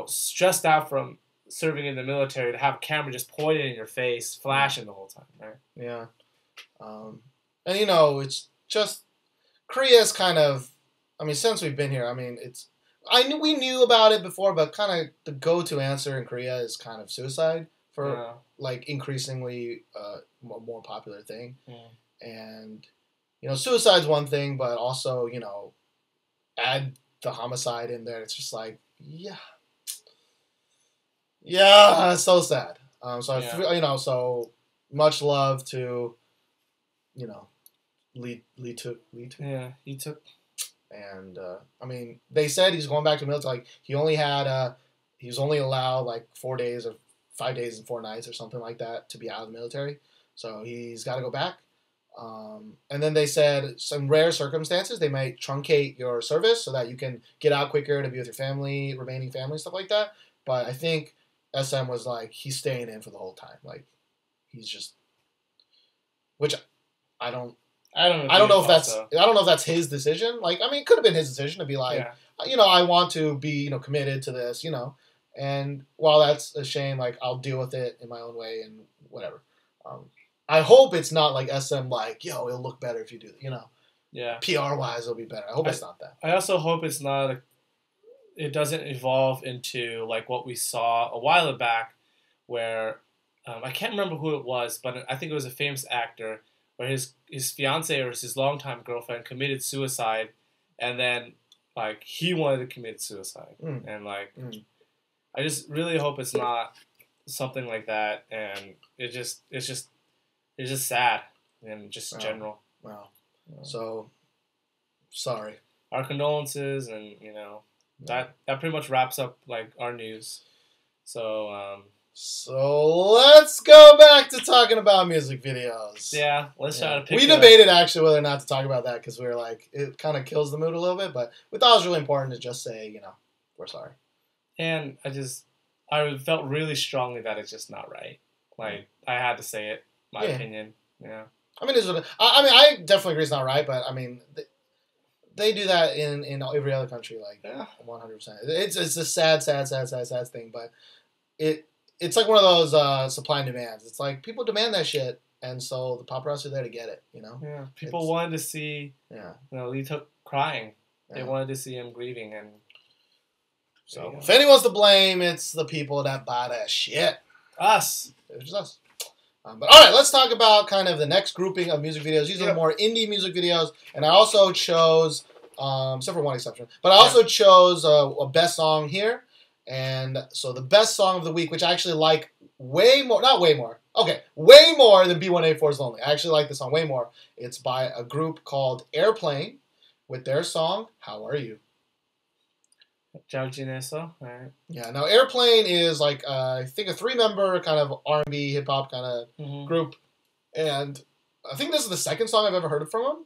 stressed out from serving in the military, to have a camera just pointed in your face, flashing the whole time, right? Yeah. And, it's just, Korea's kind of, since we've been here, we knew about it before, but kind of the go-to answer in Korea is kind of suicide for, increasingly more popular thing. And, suicide's one thing, but also, add the homicide in there. It's just like, yeah, it's so sad. So much love to, Leeteuk. Yeah, Leeteuk. And they said he's going back to the military. Like he was only allowed like 4 days or 5 days and 4 nights or something like that to be out of the military. So he's got to go back. And then they said some rare circumstances they might truncate your service so that you can get out quicker to be with your family, remaining family, stuff like that. But I think SM was like, he's staying in for the whole time. Like, he's just, which I don't know if that's his decision. Like, I mean, it could have been his decision to be like, I want to be, committed to this, And while that's a shame, like, I'll deal with it in my own way and whatever. I hope it's not like SM, like, yo, it'll look better if you do that, Yeah. PR-wise, it'll be better. I hope it's not that. I also hope it's not, it doesn't evolve into, like, what we saw a while back where, I can't remember who it was, but I think it was a famous actor where his fiance or his longtime girlfriend committed suicide, and then, like, he wanted to commit suicide. And, like, I just really hope it's not something like that, and it's just sad and just general. Wow. So, sorry. Our condolences, and that pretty much wraps up like our news. So let's go back to talking about music videos. Yeah, let's try to pick. We debated actually whether or not to talk about that because we were like, it kind of kills the mood a little bit, but we thought it was really important to just say, we're sorry. And I felt really strongly that it's just not right. Like, I had to say it. My opinion. Yeah. I mean, I definitely agree it's not right, but I mean, they do that in every other country, like 100%. It's a sad thing, but it's like one of those supply and demands. It's like people demand that shit, and so the paparazzi are there to get it. Yeah. People wanted to see. Leeteuk crying. They wanted to see him grieving, and so if anyone's to blame, it's the people that buy that shit. Us. It's just us. But all right, let's talk about kind of the next grouping of music videos. These are the more indie music videos, and I also chose, except for one exception, but I also chose a best song here. And so the best song of the week, which I actually like way more than B1A4's Lonely. I actually like this song way more. It's by a group called Airplane with their song, How Are You? Right. Yeah, now Airplane is like, I think a 3-member kind of R&B, hip-hop kind of group. And I think this is the second song I've ever heard from them.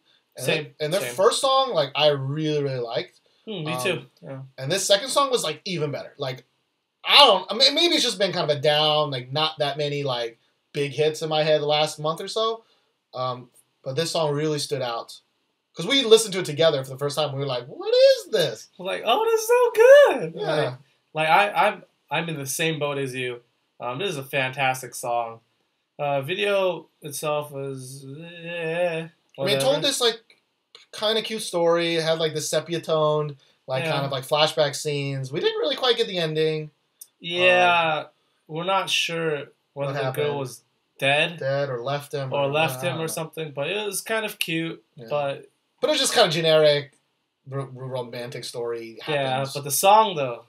And their first song, like, I really, really liked. Me too. Yeah. And this second song was, like, even better. Like, maybe it's just been kind of a down, like, not that many, like, big hits in my head the last month or so. But this song really stood out. Because we listened to it together for the first time. We were like, what is this? We're like, oh, this is so good. Yeah. Like I'm in the same boat as you. This is a fantastic song. Video itself was, it told this, like, kind of cute story. It had, like, the sepia-toned, like, kind of, like, flashback scenes. We didn't really quite get the ending. Yeah. We're not sure whether the girl was dead or left him. Or something. But it was kind of cute. Yeah. But it was just kind of generic, romantic story. Happens. Yeah, but the song, though.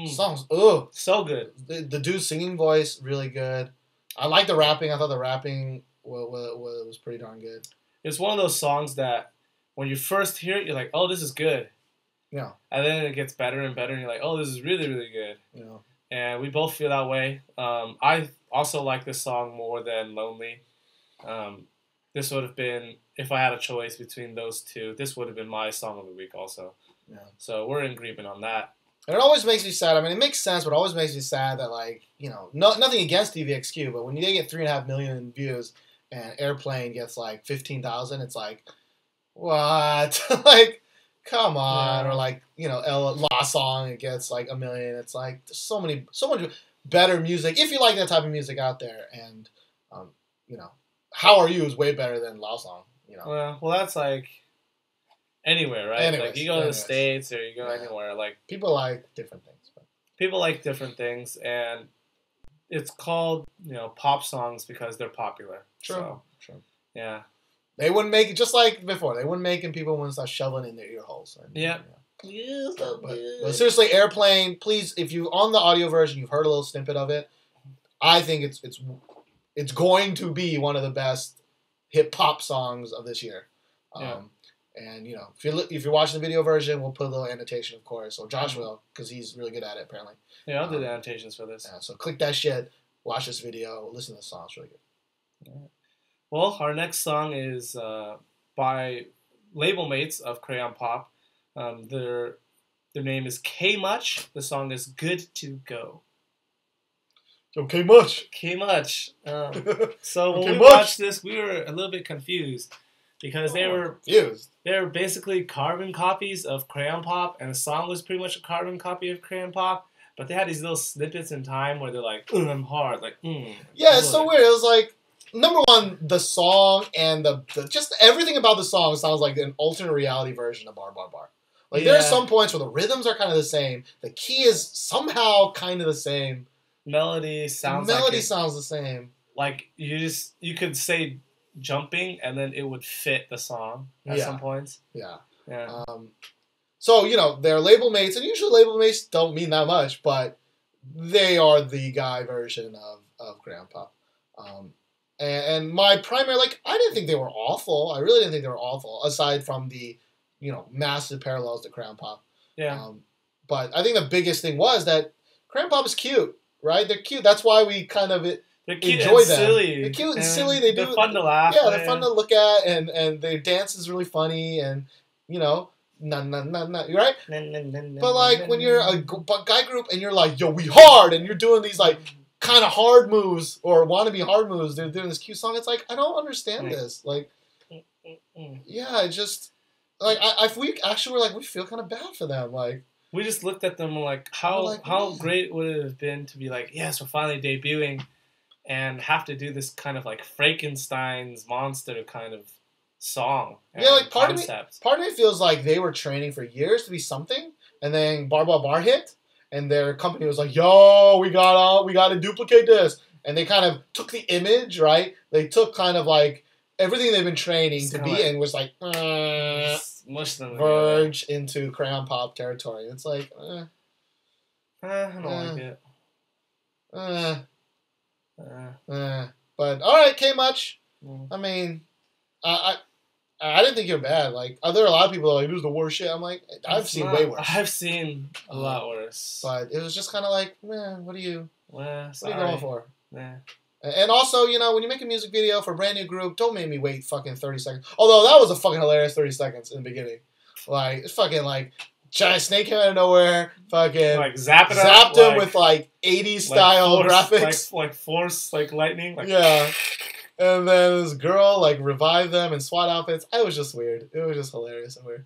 Song's, so good. The dude's singing voice, really good. I like the rapping. I thought the rapping was pretty darn good. It's one of those songs that when you first hear it, you're like, oh, this is good. Yeah. And then it gets better and better, and you're like, oh, this is really, really good. Yeah. And we both feel that way. I also like this song more than Lonely. This would have been, if I had a choice between those two, this would have been my song of the week also. Yeah. So we're in agreement on that. And it always makes me sad. I mean, it makes sense, but it always makes me sad that, like, nothing against TVXQ, but when they get 3.5 million views and Airplane gets, like, 15,000, it's like, what? Like, come on. Yeah. Or, like, La Song, it gets, like, 1 million. It's like, there's so much better music, if you like that type of music out there. And, How Are You is way better than La Song, Well, that's, like, anywhere, right? Like, you go to the States or you go anywhere, like... People like different things. People like different things, and it's called, pop songs because they're popular. True. Yeah. They wouldn't make it, just like before, they wouldn't make it, people wouldn't start shoveling in their ear holes. And, yeah. But seriously, Airplane, please, if you on the audio version, you've heard a little snippet of it, I think it's going to be one of the best hip-hop songs of this year. And, if you're watching the video version, we'll put a little annotation, of course. Or Josh will, because he's really good at it, apparently. Yeah, I'll do the annotations for this. Yeah, so click that shit, watch this video, listen to the song. It's really good. Right. Well, our next song is by label mates of Crayon Pop. Their name is K Much. The song is Good to Go. Okay, much. So when we watched this, we were a little bit confused because they were basically carbon copies of Crayon Pop, and the song was pretty much a carbon copy of Crayon Pop. But they had these little snippets in time where they're like, I'm hard, like, Yeah, it's so weird. It was like, number one, the song and the just everything about the song sounds like an alternate reality version of Bar Bar Bar. Like there are some points where the rhythms are kind of the same, the key is somehow kind of the same. Melody sounds the same. Like you could say jumping and then it would fit the song at some points. Yeah. Yeah. So, they're label mates, and usually label mates don't mean that much, but they are the guy version of Crayon Pop. And my primary, I didn't think they were awful. I really didn't think they were awful, aside from the, massive parallels to Crayon Pop. Yeah. But I think the biggest thing was that Crayon Pop is cute, right? They're cute. That's why we kind of enjoy them. Silly. They're cute and silly. They're fun to laugh. Yeah, they're fun to look at, and their dance is really funny, and right? But when you're a guy group and you're like, yo, we hard, and you're doing these kind of hard moves or wannabe hard moves, they're doing this cute song. It's like I don't understand this. Yeah, it just we actually were we feel kind of bad for them. We just looked at them how great would it have been to be yes, we're finally debuting, and have to do this kind of Frankenstein's monster kind of song. Yeah, part of me feels like they were training for years to be something, and then Bar Bar Bar hit, and their company was like, "Yo, we got to duplicate this," and they kind of took the image, right? They took kind of everything they've been training to be, and was verge into Crayon Pop territory. It's I don't like it. But all right, K much. I mean, I didn't think you're bad. There are a lot of people that are this is the worst shit. I'm I've seen way worse. I've seen a lot worse. But it was just kind of man, what are you going for? Yeah. And also, when you make a music video for a brand new group, don't make me wait fucking 30 seconds. Although that was a fucking hilarious 30 seconds in the beginning. It's fucking giant snake came out of nowhere, fucking zapped him with 80s style graphics. Force lightning. Yeah. And then this girl revived them in SWAT outfits. It was just weird. It was just hilarious and weird.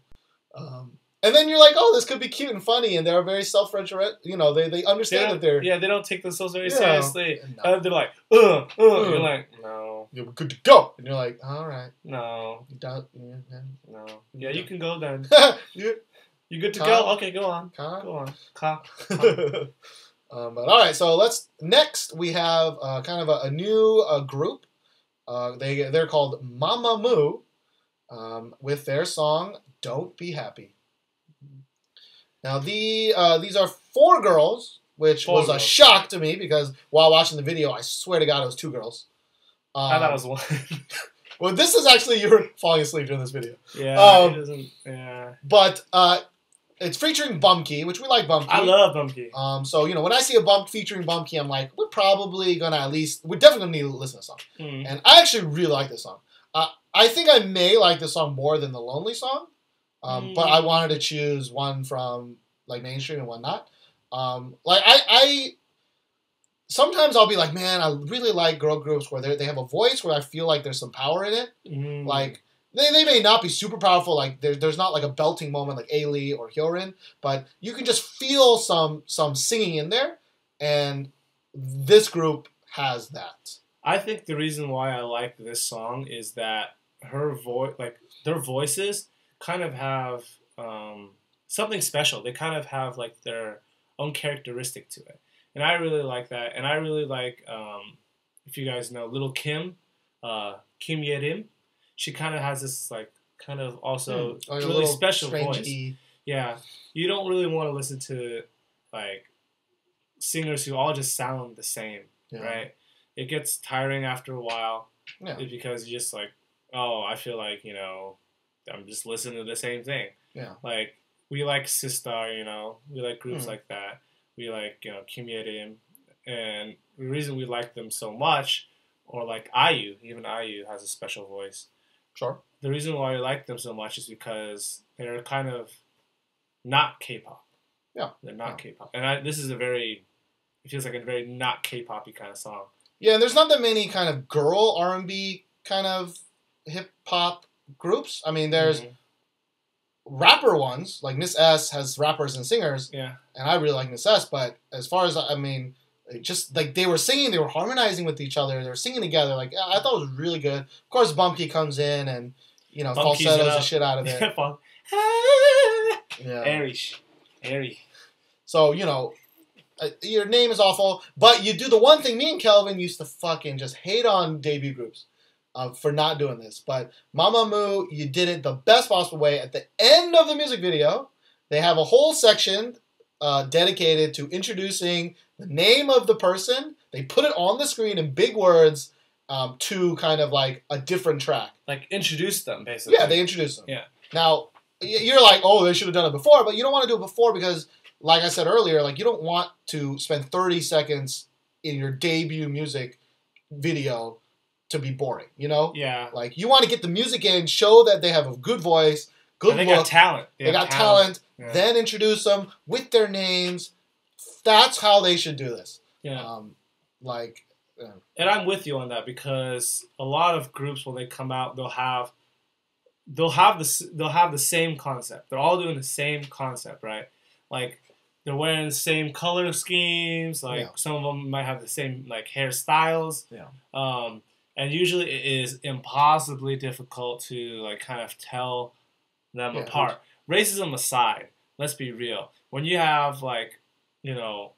And then you're oh, this could be cute and funny, and they're very self-referential. They understand that they're... Yeah, they don't take themselves very seriously. No. And they're you're no. You're good to go. And you're all right. No. No. Yeah, you can go then. You good to Cara? go? Okay, go on. Cara? Go on. But all right, so next we have kind of a new group. They're called Mamamoo with their song "Don't Be Happy." Now these are 4 girls, which was a shock to me because while watching the video, I swear to God it was 2 girls. I thought it was 1. Well, this is actually you were falling asleep during this video. Yeah, it doesn't. Yeah. But it's featuring Bumkey, which we like Bumkey. I love Bumkey. So when I see a bump featuring Bumkey, I'm we're probably gonna we're definitely gonna need to listen to the song. And I actually really like this song. I think I may like this song more than the Lonely song. But I wanted to choose one from mainstream and one not. I sometimes I'll be man, I really like girl groups where they have a voice where I feel there's some power in it. They may not be super powerful, there's not a belting moment like A-Lee or Hyorin, but you can just feel some singing in there, and this group has that. I think the reason why I like this song is that her voice, their voices kind of have something special. They kind of have their own characteristic to it, and I really like that. And I really like if you guys know Little Kim, Kim Ye-rim. She kind of has this kind of also really special voice. Yeah, you don't really want to listen to singers who all just sound the same, right? It gets tiring after a while, because you just oh, I feel I'm just listening to the same thing. Yeah. We like Sistar, we like groups like that. We like Kim Ye-rim, and the reason we like them so much, or IU, even IU has a special voice. Sure. The reason why I like them so much is because they're kind of not K-pop. Yeah. They're not K-pop. And this is a very it feels like a very not K-pop-y kind of song. Yeah, and there's not that many kind of girl R&B kind of hip-hop groups. I mean, there's rapper ones, like Miss S has rappers and singers. Yeah. And I really like Miss S, but as far as, I mean, just like they were singing, they were harmonizing with each other, they were singing together. Like, I thought it was really good. Of course, Bumkey comes in and, you know, falsettos the shit out of it. Yeah. Airy. So, you know, your name is awful, but you do the one thing me and Kelvin used to fucking just hate on debut groups for not doing this. But Mamamoo, you did it the best possible way. At the end of the music video, they have a whole section dedicated to introducing the name of the person. They put it on the screen in big words to kind of like a different track. Like introduce them, basically. Yeah, they introduce them. Yeah. Now, you're like, oh, they should have done it before, but you don't want to do it before because, like I said earlier, like you don't want to spend 30 seconds in your debut music video to be boring, you know? Yeah. Like you want to get the music in, show that they have a good voice, good look. Got talent. They got talent. Yeah. Then introduce them with their names. That's how they should do this. Yeah. And I'm with you on that because a lot of groups when they come out, they'll have the same concept. They're all doing the same concept, right? Like they're wearing the same color schemes. Like some of them might have the same like hairstyles. Yeah. And usually it is impossibly difficult to like kind of tell them apart. Racism aside, let's be real. When you have like, you know,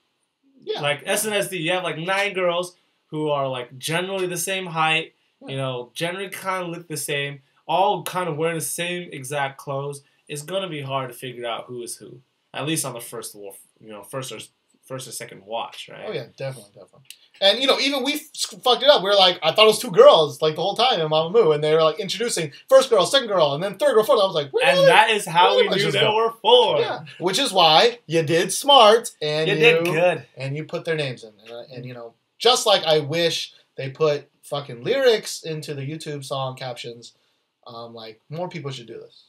like SNSD, you have like 9 girls who are like generally the same height, you know, generally kind of look the same, all kind of wearing the same exact clothes. It's gonna be hard to figure out who is who, at least on the first or second watch, right? Oh yeah, definitely. And you know, even we fucked it up. We were like, I thought it was 2 girls like the whole time in Mamamoo, and they were like introducing first girl, second girl, and then third girl, fourth. I was like, really? And that is how we knew there were 4. Yeah, which is why you did smart and you did good, and you put their names in, and you know, just like I wish they put fucking lyrics into the YouTube song captions. Like more people should do this.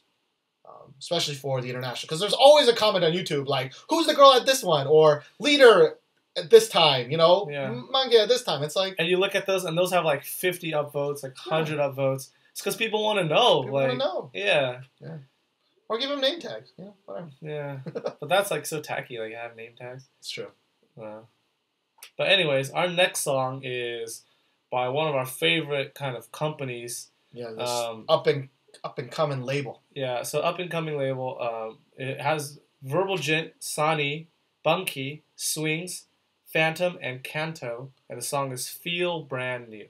Especially for the international, because there's always a comment on YouTube like, "Who's the girl at this one?" or "Leader at this time," you know, "Manga at this time." It's like, and you look at those, and those have like 50 upvotes, like 100 upvotes. It's because people want to know. People want to know. Yeah. Or give them name tags. You know, whatever. Yeah, but that's like so tacky. Like have name tags. It's true. But anyways, our next song is by one of our favorite kind of companies. Yeah, this up and coming label. Yeah, so up and coming label. It has Verbal Jint, Sunny, Bumkey, Swings, Phantom, and Kanto, and the song is Feel Brand New.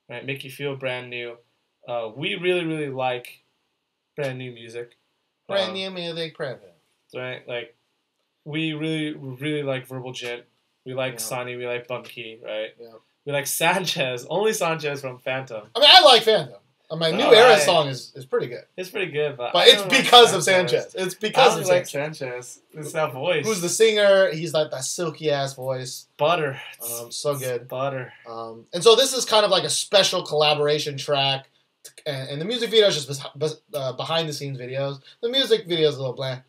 Right, make you feel brand new. We really like brand new music. Brand new music, right? Like we really like Verbal Jint. We like Sunny. We like Bumkey. Right? Yeah. We like Sanchez. Only Sanchez from Phantom. I mean, I like Phantom. My New Era song is pretty good. It's pretty good, but it's because of Sanchez. It's because of Sanchez. It's that voice. Who's the singer? He's like that silky ass voice. Butter. So good. Butter. And so this is kind of like a special collaboration track, and the music video is just behind the scenes videos. The music video is a little bland,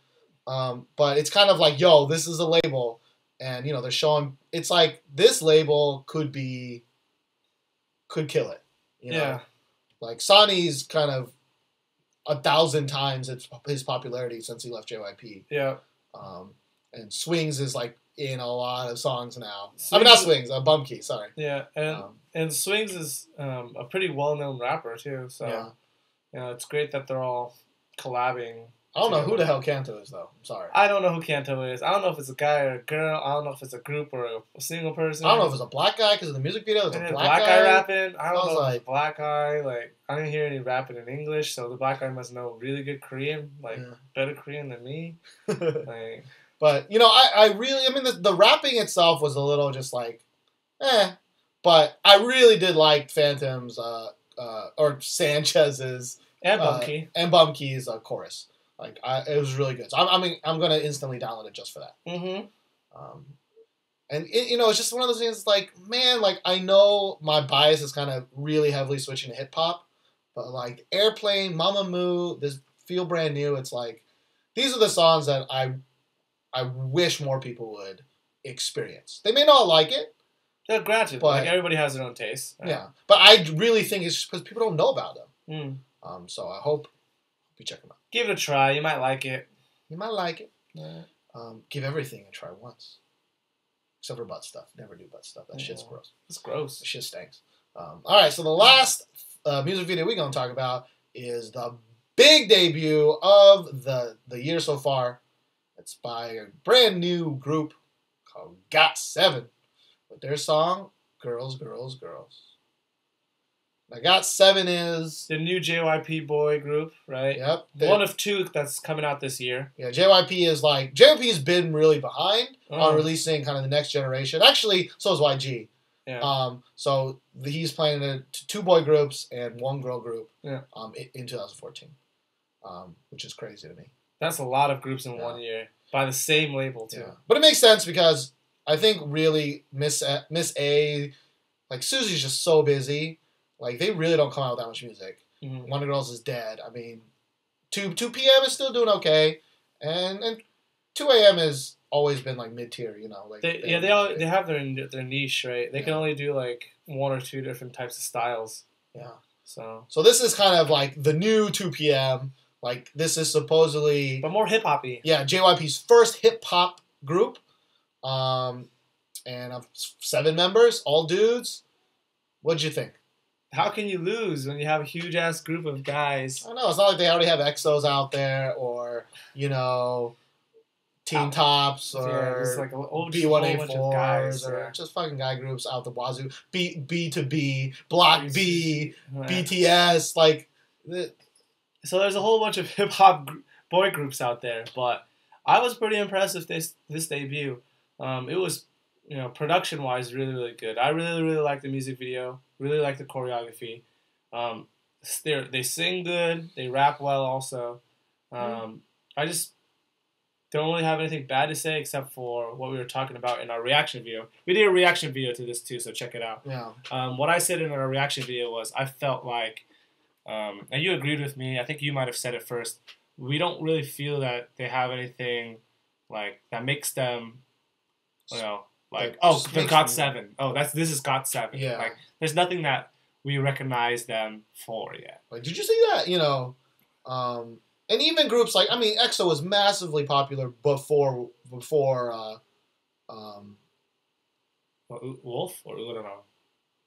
but it's kind of like, yo, this is a label, and you know they're showing. It's like this label could kill it. You know? Yeah. Like, Sonny's kind of 1,000 times his popularity since he left JYP. Yeah. And Swings is, like, in a lot of songs now. Not Swings, Bumkey, sorry. Yeah, and Swings is a pretty well-known rapper, too. So, you know, it's great that they're all collabing. I don't know who the hell Kanto is, though. I'm sorry. I don't know who Kanto is. I don't know if it's a guy or a girl. I don't know if it's a group or a single person. I don't know if it's a black guy, because in the music video, it's a black guy. Guy rapping. I don't know if it's a black guy. Like, I didn't hear any rapping in English, so the black guy must know really good Korean. Like, better Korean than me. Like, but, you know, I mean, the rapping itself was a little just like, but I really did like Phantom's, or Sanchez's. And Bumkey's chorus. Like, it was really good. So I'm gonna instantly download it just for that. Mm-hmm. And you know, it's just one of those things. Like, man, like I know my bias is kind of really heavily switching to hip hop, but like Airplane, Mamamoo, this Feel Brand New. It's like these are the songs that I wish more people would experience. They may not like it. Yeah, granted, but like everybody has their own taste. Right? Yeah, but I really think it's just because people don't know about them. So I hope you check them out. Give it a try. You might like it. You might like it. Give everything a try once. Except for butt stuff. Never do butt stuff. That shit's gross. It's gross. That shit stinks. All right, so the last music video we're going to talk about is the big debut of the year so far. It's by a brand new group called Got7 with their song, Girls, Girls, Girls. Now, Got7 is... the new JYP boy group, right? Yep. One of two that's coming out this year. Yeah, JYP is like... JYP's been really behind on releasing kind of the next generation. Actually, so is YG. Yeah. So he's playing in 2 boy groups and 1 girl group in 2014, which is crazy to me. That's a lot of groups in 1 year by the same label too. Yeah. But it makes sense because I think really Miss A, like Susie's just so busy. Like they really don't come out with that much music. Wonder Girls is dead. I mean, 2 p.m. is still doing okay, and 2 a.m. has always been like mid tier. You know, like they have their niche, right? They can only do like 1 or 2 different types of styles. Yeah. So this is kind of like the new 2 p.m. Like this is supposedly, but more hip hoppy. Yeah, JYP's first hip hop group, and of 7 members, all dudes. What'd you think? How can you lose when you have a huge ass group of guys? I know it's not like they already have EXOs out there, or Teen Tops, or just like B1A4s, or just fucking guy groups out the wazoo. B to B, Block B, BTS, like. So there's a whole bunch of hip hop boy groups out there, but I was pretty impressed with this debut. It was, production wise, really really good. I really liked the music video. Really like the choreography. They sing good. They rap well also. I just don't really have anything bad to say except for what we were talking about in our reaction video. We did a reaction video to this too, so check it out. Yeah. What I said in our reaction video was I felt like, and you agreed with me. I think you might have said it first. We don't really feel that they have anything like that makes them, like they're Got7. Oh, this is Got7. Yeah. Like there's nothing that we recognize them for yet. Like, did you see that? And even groups like EXO was massively popular before Wolf or Urano?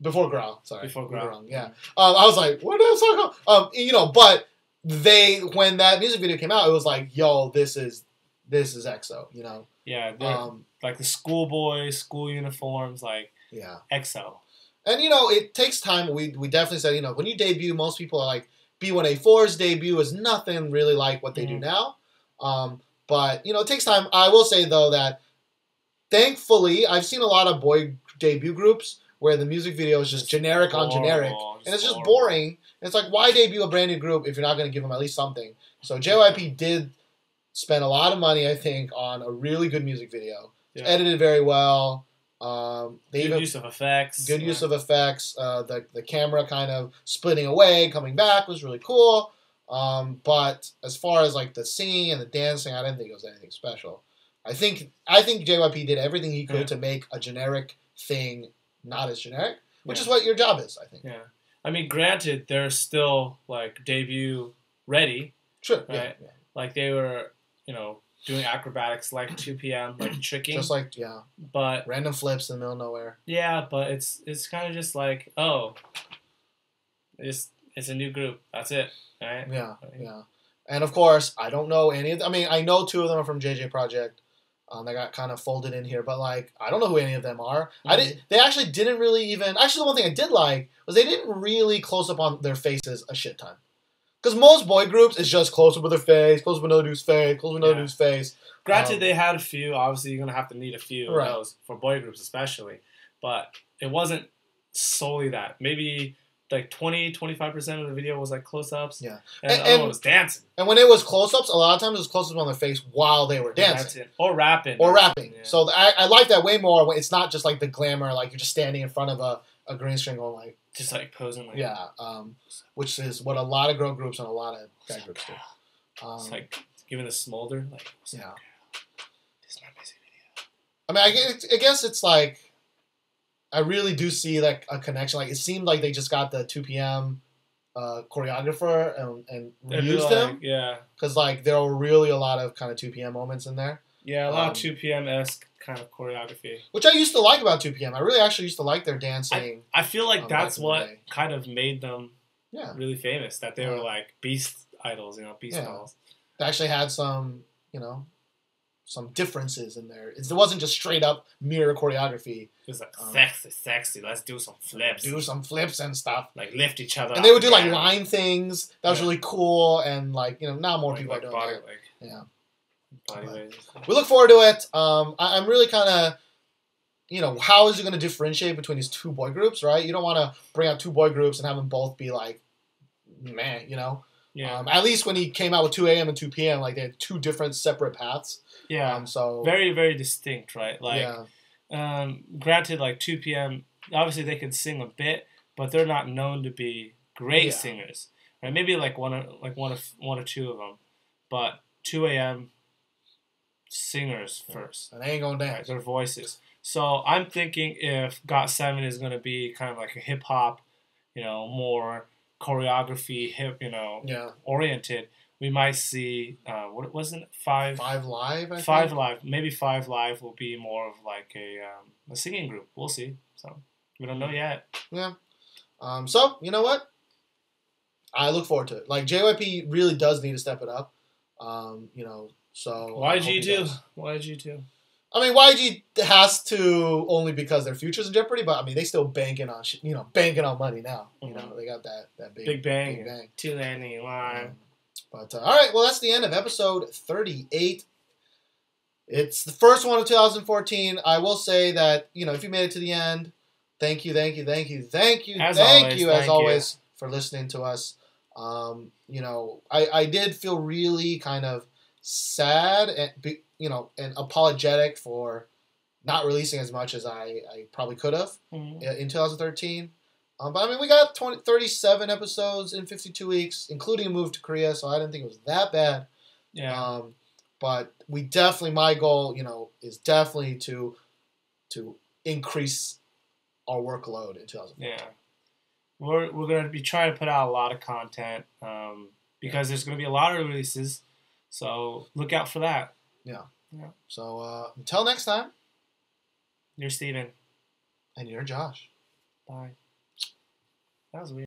Before Growl, sorry. Before Growl. Yeah. I was like, what is that song? But when that music video came out, it was like, yo, this is EXO, Yeah, like the schoolboys, school uniforms, like EXO. And it takes time. We definitely said, when you debut, most people are like, B1A4's debut is nothing really like what they do now. But it takes time. I will say though that thankfully I've seen a lot of boy debut groups where the music video is just generic on generic, and it's just boring. And it's like, why debut a brand new group if you're not going to give them at least something? So JYP did spend a lot of money, I think, on a really good music video. Yeah. Edited very well. Good use of effects. Good use of effects. The camera kind of splitting away, coming back was really cool. But as far as like the singing and the dancing, I didn't think it was anything special. I think JYP did everything he could to make a generic thing not as generic, which is what your job is, I think. Yeah. I mean, granted, they're still like debut ready. Sure. Right. Yeah. Like they were, doing acrobatics like 2 p.m. like tricking. Just like but random flips in the middle of nowhere. Yeah, but it's kind of just like it's a new group. That's it, right? Yeah, yeah. And of course, I don't know any of them. I know 2 of them are from JJ Project. They got kind of folded in here, but like I don't know who any of them are. They actually didn't really even. Actually, the one thing I did like was they didn't really close up on their faces a shit ton. Because most boy groups is just close up with their face, close up with another dude's face, close up with another dude's face. Granted, they had a few. Obviously, you're going to have to need a few of those for boy groups especially. But it wasn't solely that. Maybe like 20-25% of the video was like close-ups. Yeah. And the other one was dancing. And when it was close-ups, a lot of times it was close-ups on their face while they were dancing. Or rapping. Yeah. So I like that way more when it's not just like the glamour, like you're just standing in front of a green screen going like... Just like posing like... Yeah. Which is what a lot of girl groups and a lot of guy groups do. It's like giving a smolder. Like, yeah. This is my music video. I mean, I guess it's like I really do see like a connection. Like it seemed like they just got the 2 p.m. Choreographer and reused him. Yeah. Because like there were really a lot of kind of 2 p.m. moments in there. Yeah, a lot of 2 p.m.-esque kind of choreography. Which I used to like about 2 p.m. I really actually used to like their dancing. I feel like that's what kind of made them really famous. That they were like beast idols, beast dolls. They actually had some, some differences in there. It wasn't just straight up mirror choreography. It was like sexy. Let's do some flips. Do some flips and stuff. Like lift each other. And they would do like line things. That was really cool. And like now more people are doing that. Yeah. We look forward to it. I'm really kind of, how is it going to differentiate between these two boy groups, right? You don't want to bring out two boy groups and have them both be like, meh, Yeah. At least when he came out with 2 a.m. and 2 p.m., like they had two different separate paths. Yeah. So very, very distinct, right? Like, granted, like 2 p.m. Obviously they can sing a bit, but they're not known to be great singers. Right? Maybe like one or two of them, but 2 a.m. singers first. And they ain't gonna dance. Right? Their voices. So I'm thinking if Got7 is gonna be kind of like a hip hop, more choreography, oriented, we might see what wasn't it? Five Live. I Five think? Live. Maybe 5 Live will be more of like a singing group. We'll see. So we don't know yet. Yeah. So you know what? I look forward to it. Like JYP really does need to step it up. So YG too. YG too. I mean, YG has to only because their future's in jeopardy, but I mean, they still banking on banking on money now. They got that big bang. Big bang. 291. But all right, well, that's the end of episode 38. It's the first one of 2014. I will say that if you made it to the end, thank you as always for listening to us. I did feel really kind of sad and apologetic for not releasing as much as I probably could have in 2013. But I mean, we got 37 episodes in 52 weeks, including a move to Korea, so I didn't think it was that bad. Yeah. But we definitely, my goal, is definitely to increase our workload in 2014. Yeah. We're going to be trying to put out a lot of content because there's going to be a lot of releases. So look out for that. Yeah. So until next time. You're Steven. And you're Josh. Bye. That was weird.